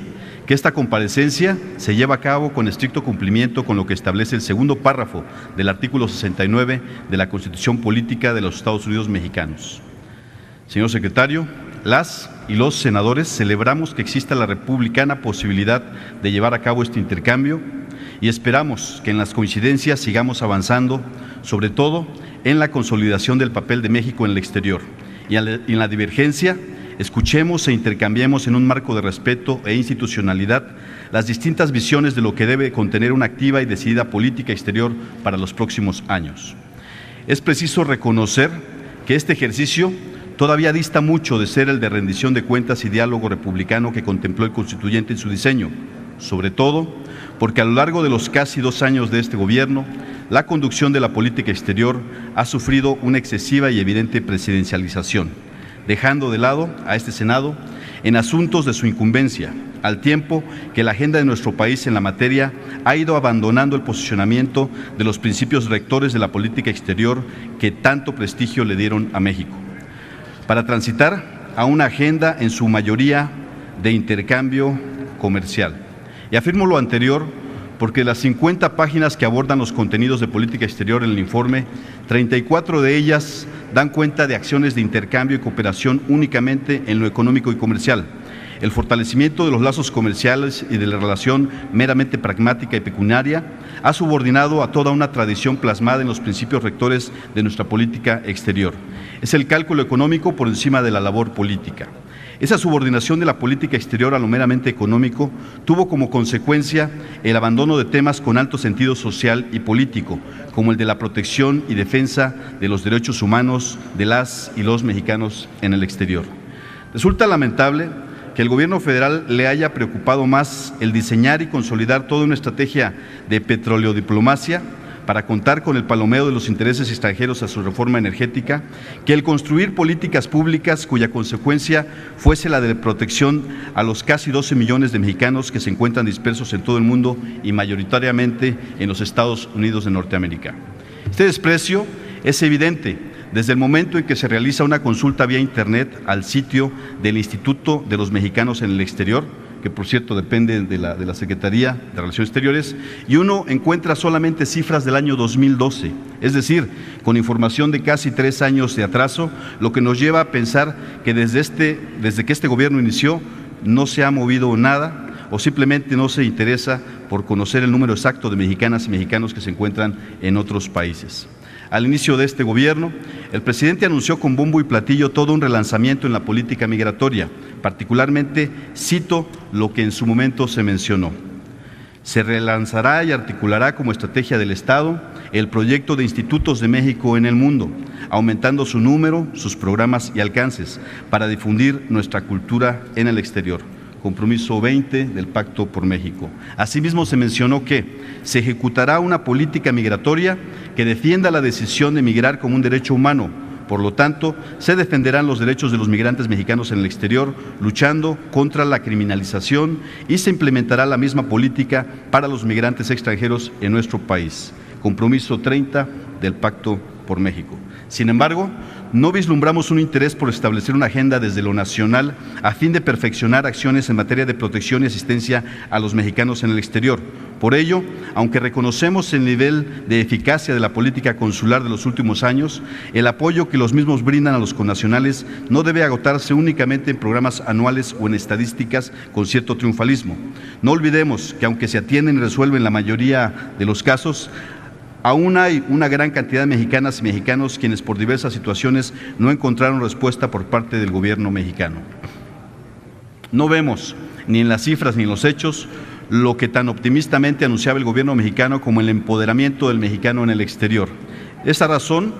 que esta comparecencia se lleva a cabo con estricto cumplimiento con lo que establece el segundo párrafo del artículo 69 de la Constitución Política de los Estados Unidos Mexicanos. Señor secretario, las y los senadores celebramos que exista la republicana posibilidad de llevar a cabo este intercambio y esperamos que en las coincidencias sigamos avanzando, sobre todo en la consolidación del papel de México en el exterior y en la divergencia escuchemos e intercambiemos en un marco de respeto e institucionalidad las distintas visiones de lo que debe contener una activa y decidida política exterior para los próximos años. Es preciso reconocer que este ejercicio todavía dista mucho de ser el de rendición de cuentas y diálogo republicano que contempló el constituyente en su diseño, sobre todo porque a lo largo de los casi 2 años de este gobierno, la conducción de la política exterior ha sufrido una excesiva y evidente presidencialización, dejando de lado a este Senado en asuntos de su incumbencia, al tiempo que la agenda de nuestro país en la materia ha ido abandonando el posicionamiento de los principios rectores de la política exterior que tanto prestigio le dieron a México, para transitar a una agenda en su mayoría de intercambio comercial. Y afirmo lo anterior porque de las 50 páginas que abordan los contenidos de política exterior en el informe, 34 de ellas dan cuenta de acciones de intercambio y cooperación únicamente en lo económico y comercial, el fortalecimiento de los lazos comerciales y de la relación meramente pragmática y pecuniaria ha subordinado a toda una tradición plasmada en los principios rectores de nuestra política exterior. Es el cálculo económico por encima de la labor política. Esa subordinación de la política exterior a lo meramente económico tuvo como consecuencia el abandono de temas con alto sentido social y político, como el de la protección y defensa de los derechos humanos de las y los mexicanos en el exterior. Resulta lamentable que el gobierno federal le haya preocupado más el diseñar y consolidar toda una estrategia de petroleodiplomacia para contar con el palomeo de los intereses extranjeros a su reforma energética, que el construir políticas públicas cuya consecuencia fuese la de protección a los casi 12 millones de mexicanos que se encuentran dispersos en todo el mundo y mayoritariamente en los Estados Unidos de Norteamérica. Este desprecio es evidente desde el momento en que se realiza una consulta vía Internet al sitio del Instituto de los Mexicanos en el Exterior, que por cierto depende de la Secretaría de Relaciones Exteriores, y uno encuentra solamente cifras del año 2012, es decir, con información de casi 3 años de atraso, lo que nos lleva a pensar que desde que este gobierno inició no se ha movido nada o simplemente no se interesa por conocer el número exacto de mexicanas y mexicanos que se encuentran en otros países. Al inicio de este gobierno, el presidente anunció con bombo y platillo todo un relanzamiento en la política migratoria. Particularmente cito lo que en su momento se mencionó. Se relanzará y articulará como estrategia del Estado el proyecto de Institutos de México en el mundo, aumentando su número, sus programas y alcances para difundir nuestra cultura en el exterior. Compromiso 20 del Pacto por México. Asimismo, se mencionó que se ejecutará una política migratoria que defienda la decisión de migrar como un derecho humano. Por lo tanto, se defenderán los derechos de los migrantes mexicanos en el exterior, luchando contra la criminalización, y se implementará la misma política para los migrantes extranjeros en nuestro país. Compromiso 30 del Pacto por México. Sin embargo, no vislumbramos un interés por establecer una agenda desde lo nacional a fin de perfeccionar acciones en materia de protección y asistencia a los mexicanos en el exterior. Por ello, aunque reconocemos el nivel de eficacia de la política consular de los últimos años, el apoyo que los mismos brindan a los connacionales no debe agotarse únicamente en programas anuales o en estadísticas con cierto triunfalismo. No olvidemos que aunque se atienden y resuelven la mayoría de los casos, aún hay una gran cantidad de mexicanas y mexicanos quienes por diversas situaciones no encontraron respuesta por parte del gobierno mexicano. No vemos, ni en las cifras ni en los hechos, lo que tan optimistamente anunciaba el gobierno mexicano como el empoderamiento del mexicano en el exterior. Esa razón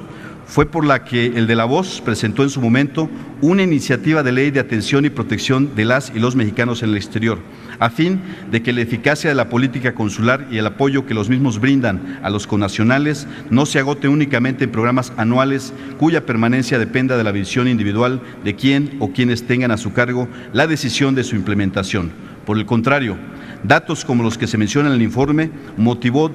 fue por la que el de la Voz presentó en su momento una iniciativa de ley de atención y protección de las y los mexicanos en el exterior, a fin de que la eficacia de la política consular y el apoyo que los mismos brindan a los connacionales no se agote únicamente en programas anuales cuya permanencia dependa de la visión individual de quien o quienes tengan a su cargo la decisión de su implementación. Por el contrario, datos como los que se mencionan en el informe, motivo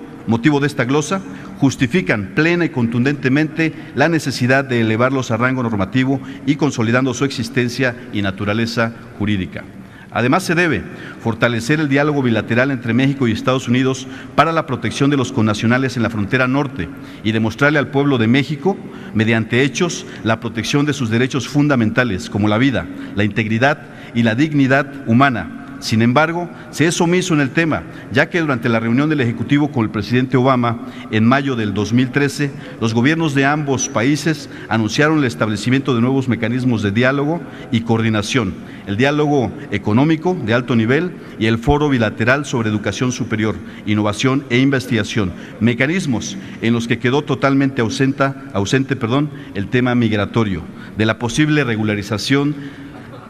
de esta glosa, justifican plena y contundentemente la necesidad de elevarlos a rango normativo y consolidando su existencia y naturaleza jurídica. Además, se debe fortalecer el diálogo bilateral entre México y Estados Unidos para la protección de los connacionales en la frontera norte y demostrarle al pueblo de México, mediante hechos, la protección de sus derechos fundamentales como la vida, la integridad y la dignidad humana. Sin embargo, se es omiso en el tema, ya que durante la reunión del Ejecutivo con el presidente Obama en mayo del 2013, los gobiernos de ambos países anunciaron el establecimiento de nuevos mecanismos de diálogo y coordinación, el diálogo económico de alto nivel y el foro bilateral sobre educación superior, innovación e investigación, mecanismos en los que quedó totalmente ausente el tema migratorio, de la posible regularización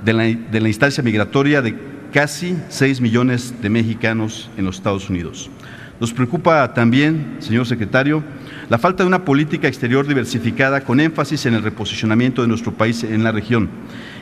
de la instancia migratoria de casi 6 millones de mexicanos en los Estados Unidos. Nos preocupa también, señor secretario, la falta de una política exterior diversificada con énfasis en el reposicionamiento de nuestro país en la región,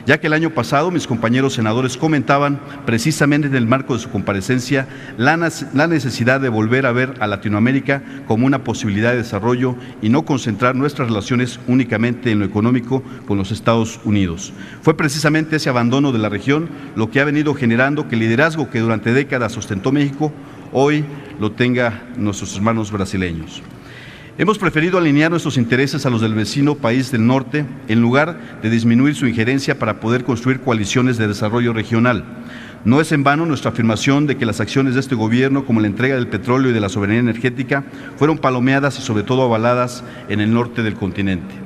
ya que el año pasado mis compañeros senadores comentaban precisamente en el marco de su comparecencia la necesidad de volver a ver a Latinoamérica como una posibilidad de desarrollo y no concentrar nuestras relaciones únicamente en lo económico con los Estados Unidos. Fue precisamente ese abandono de la región lo que ha venido generando que el liderazgo que durante décadas ostentó México hoy lo tenga nuestros hermanos brasileños. Hemos preferido alinear nuestros intereses a los del vecino país del norte en lugar de disminuir su injerencia para poder construir coaliciones de desarrollo regional. No es en vano nuestra afirmación de que las acciones de este gobierno, como la entrega del petróleo y de la soberanía energética, fueron palomeadas y sobre todo avaladas en el norte del continente.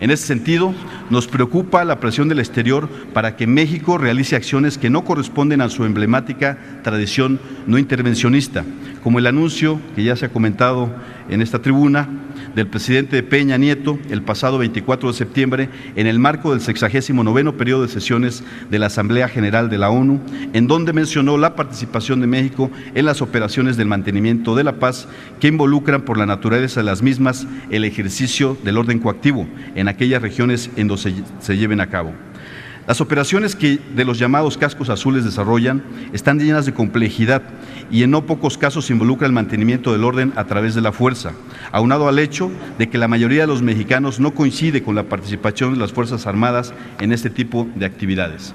En ese sentido, nos preocupa la presión del exterior para que México realice acciones que no corresponden a su emblemática tradición no intervencionista, como el anuncio que ya se ha comentado en esta tribuna del presidente Peña Nieto el pasado 24 de septiembre en el marco del 69º periodo de sesiones de la Asamblea General de la ONU, en donde mencionó la participación de México en las operaciones del mantenimiento de la paz que involucran por la naturaleza de las mismas el ejercicio del orden coactivo en aquellas regiones en donde se lleven a cabo. Las operaciones que de los llamados cascos azules desarrollan están llenas de complejidad y en no pocos casos involucra el mantenimiento del orden a través de la fuerza, aunado al hecho de que la mayoría de los mexicanos no coincide con la participación de las Fuerzas Armadas en este tipo de actividades.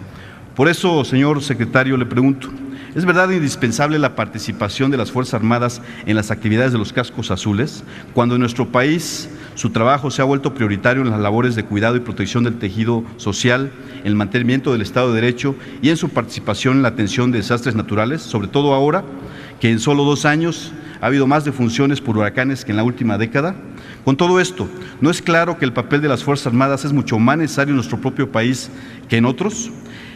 Por eso, señor secretario, le pregunto, ¿es verdad indispensable la participación de las Fuerzas Armadas en las actividades de los cascos azules, cuando en nuestro país su trabajo se ha vuelto prioritario en las labores de cuidado y protección del tejido social, en el mantenimiento del Estado de Derecho y en su participación en la atención de desastres naturales, sobre todo ahora que en solo 2 años ha habido más defunciones por huracanes que en la última década? Con todo esto, ¿no es claro que el papel de las Fuerzas Armadas es mucho más necesario en nuestro propio país que en otros?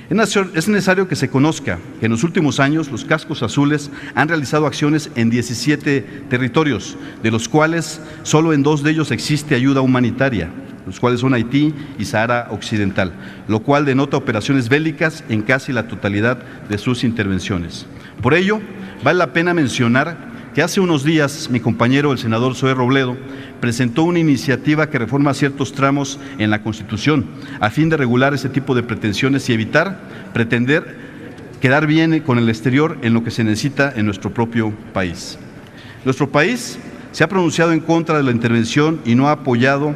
Es necesario que se conozca que en los últimos años los cascos azules han realizado acciones en 17 territorios, de los cuales solo en 2 de ellos existe ayuda humanitaria, los cuales son Haití y Sahara Occidental, lo cual denota operaciones bélicas en casi la totalidad de sus intervenciones. Por ello, vale la pena mencionar que hace unos días mi compañero, el senador Zoé Robledo, presentó una iniciativa que reforma ciertos tramos en la Constitución a fin de regular ese tipo de pretensiones y evitar pretender quedar bien con el exterior en lo que se necesita en nuestro propio país. Nuestro país se ha pronunciado en contra de la intervención y no ha apoyado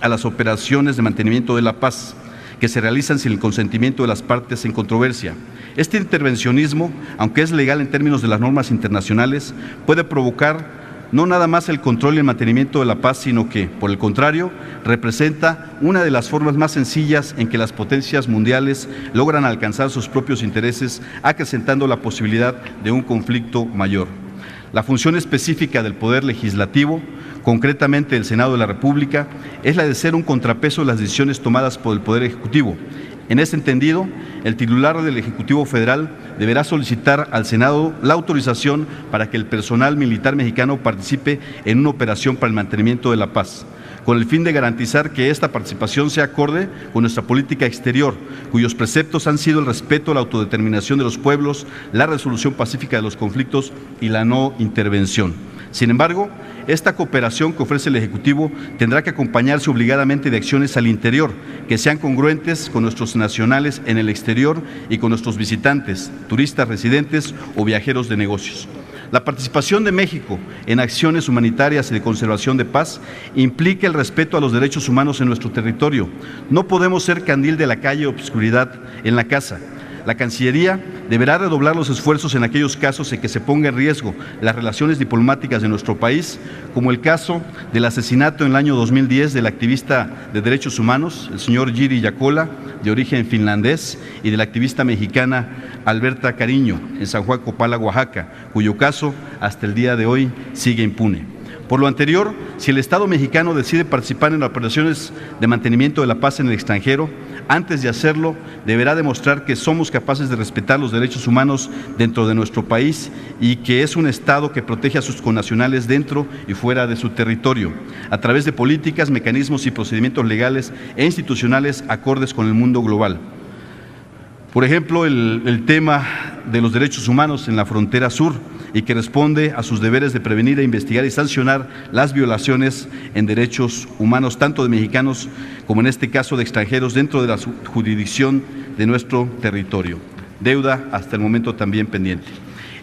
a las operaciones de mantenimiento de la paz que se realizan sin el consentimiento de las partes en controversia. Este intervencionismo, aunque es legal en términos de las normas internacionales, puede provocar no nada más el control y el mantenimiento de la paz, sino que, por el contrario, representa una de las formas más sencillas en que las potencias mundiales logran alcanzar sus propios intereses, acrecentando la posibilidad de un conflicto mayor. La función específica del Poder Legislativo, concretamente el Senado de la República, es la de ser un contrapeso de las decisiones tomadas por el Poder Ejecutivo. En este entendido, el titular del Ejecutivo Federal deberá solicitar al Senado la autorización para que el personal militar mexicano participe en una operación para el mantenimiento de la paz, con el fin de garantizar que esta participación sea acorde con nuestra política exterior, cuyos preceptos han sido el respeto a la autodeterminación de los pueblos, la resolución pacífica de los conflictos y la no intervención. Sin embargo, esta cooperación que ofrece el Ejecutivo tendrá que acompañarse obligadamente de acciones al interior que sean congruentes con nuestros nacionales en el exterior y con nuestros visitantes, turistas residentes o viajeros de negocios. La participación de México en acciones humanitarias y de conservación de paz implica el respeto a los derechos humanos en nuestro territorio. No podemos ser candil de la calle o obscuridad en la casa. La Cancillería deberá redoblar los esfuerzos en aquellos casos en que se ponga en riesgo las relaciones diplomáticas de nuestro país, como el caso del asesinato en el año 2010 del activista de derechos humanos, el señor Jiri Yacola, de origen finlandés, y de la activista mexicana Alberta Cariño, en San Juan Copala, Oaxaca, cuyo caso hasta el día de hoy sigue impune. Por lo anterior, si el Estado mexicano decide participar en operaciones de mantenimiento de la paz en el extranjero, antes de hacerlo, deberá demostrar que somos capaces de respetar los derechos humanos dentro de nuestro país y que es un Estado que protege a sus connacionales dentro y fuera de su territorio, a través de políticas, mecanismos y procedimientos legales e institucionales acordes con el mundo global. Por ejemplo, el tema de los derechos humanos en la frontera sur, y que responde a sus deberes de prevenir, investigar y sancionar las violaciones en derechos humanos, tanto de mexicanos como en este caso de extranjeros, dentro de la jurisdicción de nuestro territorio. Deuda hasta el momento también pendiente.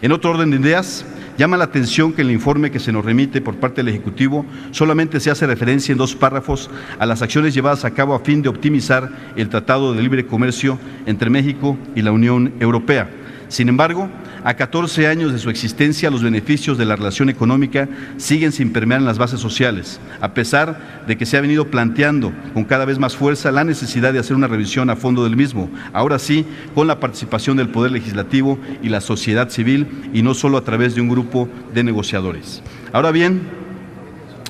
En otro orden de ideas, llama la atención que en el informe que se nos remite por parte del Ejecutivo solamente se hace referencia en 2 párrafos a las acciones llevadas a cabo a fin de optimizar el Tratado de Libre Comercio entre México y la Unión Europea. Sin embargo, a 14 años de su existencia, los beneficios de la relación económica siguen sin permear en las bases sociales, a pesar de que se ha venido planteando con cada vez más fuerza la necesidad de hacer una revisión a fondo del mismo, ahora sí, con la participación del Poder Legislativo y la sociedad civil, y no solo a través de un grupo de negociadores. Ahora bien,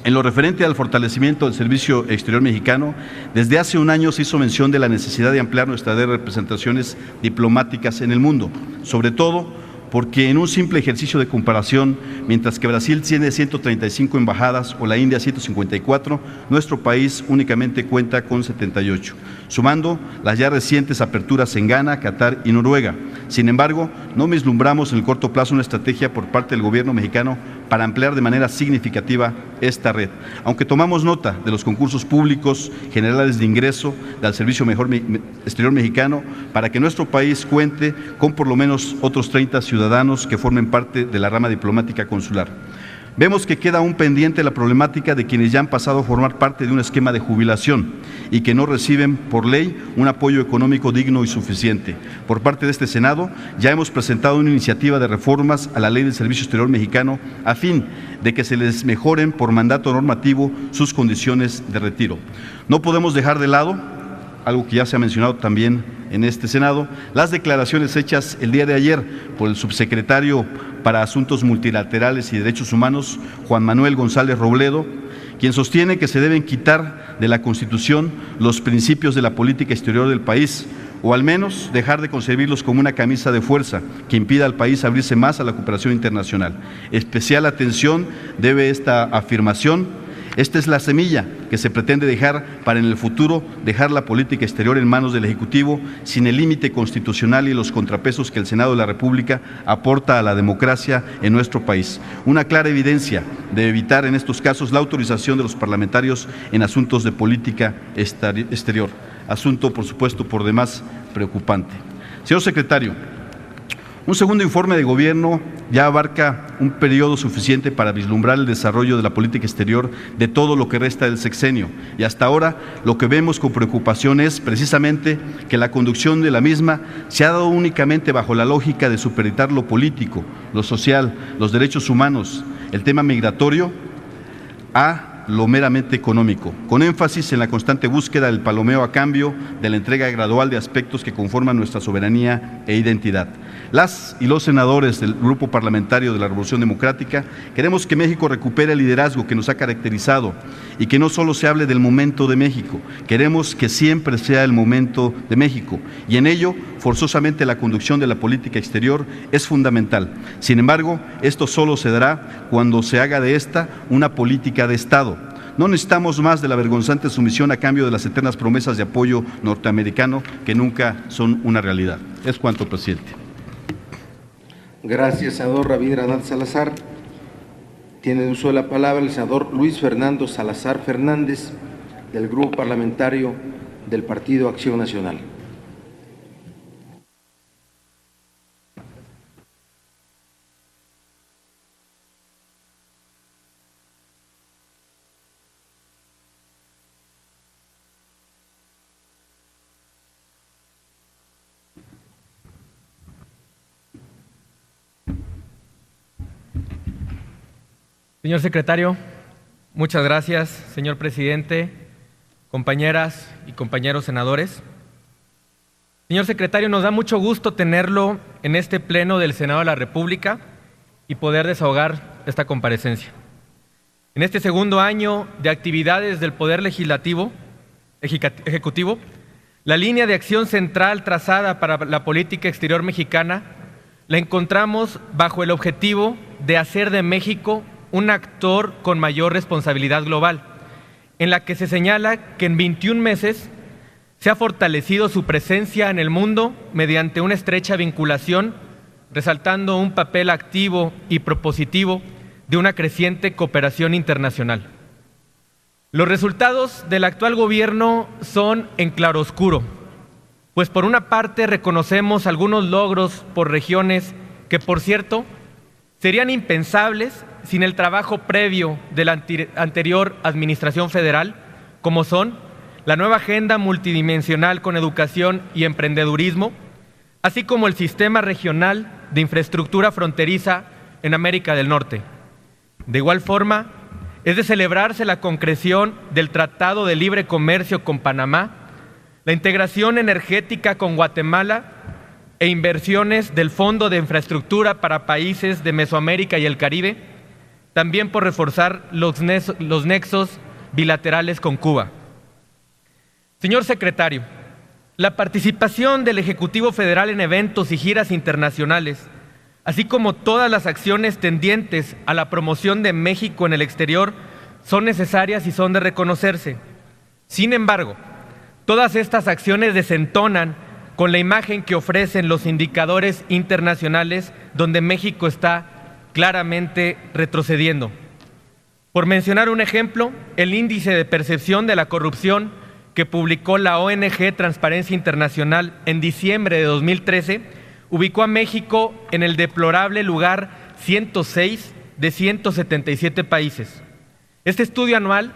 en lo referente al fortalecimiento del Servicio Exterior Mexicano, desde hace un año se hizo mención de la necesidad de ampliar nuestra red de representaciones diplomáticas en el mundo, sobre todo porque en un simple ejercicio de comparación, mientras que Brasil tiene 135 embajadas o la India 154, nuestro país únicamente cuenta con 78, sumando las ya recientes aperturas en Ghana, Qatar y Noruega. Sin embargo, no vislumbramos en el corto plazo una estrategia por parte del gobierno mexicano para ampliar de manera significativa esta red. Aunque tomamos nota de los concursos públicos generales de ingreso del Servicio Exterior Mexicano para que nuestro país cuente con por lo menos otros 30 ciudadanos que formen parte de la rama diplomática consular. Vemos que queda aún pendiente la problemática de quienes ya han pasado a formar parte de un esquema de jubilación y que no reciben por ley un apoyo económico digno y suficiente. Por parte de este Senado ya hemos presentado una iniciativa de reformas a la Ley del Servicio Exterior Mexicano a fin de que se les mejoren por mandato normativo sus condiciones de retiro. No podemos dejar de lado, algo que ya se ha mencionado también en este Senado, las declaraciones hechas el día de ayer por el subsecretario para Asuntos Multilaterales y Derechos Humanos, Juan Manuel González Robledo, quien sostiene que se deben quitar de la Constitución los principios de la política exterior del país, o al menos dejar de concebirlos como una camisa de fuerza que impida al país abrirse más a la cooperación internacional. Especial atención debe esta afirmación. Esta es la semilla que se pretende dejar para en el futuro dejar la política exterior en manos del Ejecutivo sin el límite constitucional y los contrapesos que el Senado de la República aporta a la democracia en nuestro país. Una clara evidencia de evitar en estos casos la autorización de los parlamentarios en asuntos de política exterior. Asunto, por supuesto, por demás preocupante. Señor secretario, un segundo informe de gobierno ya abarca un periodo suficiente para vislumbrar el desarrollo de la política exterior de todo lo que resta del sexenio, y hasta ahora lo que vemos con preocupación es precisamente que la conducción de la misma se ha dado únicamente bajo la lógica de supeditar lo político, lo social, los derechos humanos, el tema migratorio a lo meramente económico, con énfasis en la constante búsqueda del palomeo a cambio de la entrega gradual de aspectos que conforman nuestra soberanía e identidad. Las y los senadores del Grupo Parlamentario de la Revolución Democrática queremos que México recupere el liderazgo que nos ha caracterizado y que no solo se hable del momento de México, queremos que siempre sea el momento de México, y en ello, forzosamente, la conducción de la política exterior es fundamental. Sin embargo, esto solo se dará cuando se haga de esta una política de Estado. No necesitamos más de la vergonzante sumisión a cambio de las eternas promesas de apoyo norteamericano que nunca son una realidad. Es cuanto, presidente. Gracias, senador David Granados Salazar. Tiene uso de la palabra el senador Luis Fernando Salazar Fernández, del Grupo Parlamentario del Partido Acción Nacional. Señor secretario, muchas gracias. Señor presidente, compañeras y compañeros senadores. Señor secretario, nos da mucho gusto tenerlo en este pleno del Senado de la República y poder desahogar esta comparecencia. En este segundo año de actividades del Poder Legislativo, Ejecutivo, la línea de acción central trazada para la política exterior mexicana la encontramos bajo el objetivo de hacer de México un actor con mayor responsabilidad global, en la que se señala que en 21 meses se ha fortalecido su presencia en el mundo mediante una estrecha vinculación, resaltando un papel activo y propositivo de una creciente cooperación internacional. Los resultados del actual gobierno son en claroscuro, pues por una parte reconocemos algunos logros por regiones que, por cierto, serían impensables sin el trabajo previo de la anterior Administración Federal, como son la nueva agenda multidimensional con educación y emprendedurismo, así como el sistema regional de infraestructura fronteriza en América del Norte. De igual forma, es de celebrarse la concreción del Tratado de Libre Comercio con Panamá, la integración energética con Guatemala e inversiones del Fondo de Infraestructura para países de Mesoamérica y el Caribe, también por reforzar los nexos bilaterales con Cuba. Señor secretario, la participación del Ejecutivo Federal en eventos y giras internacionales, así como todas las acciones tendientes a la promoción de México en el exterior, son necesarias y son de reconocerse. Sin embargo, todas estas acciones desentonan con la imagen que ofrecen los indicadores internacionales donde México está claramente retrocediendo. Por mencionar un ejemplo, el índice de percepción de la corrupción que publicó la ONG Transparencia Internacional en diciembre de 2013 ubicó a México en el deplorable lugar 106 de 177 países. Este estudio anual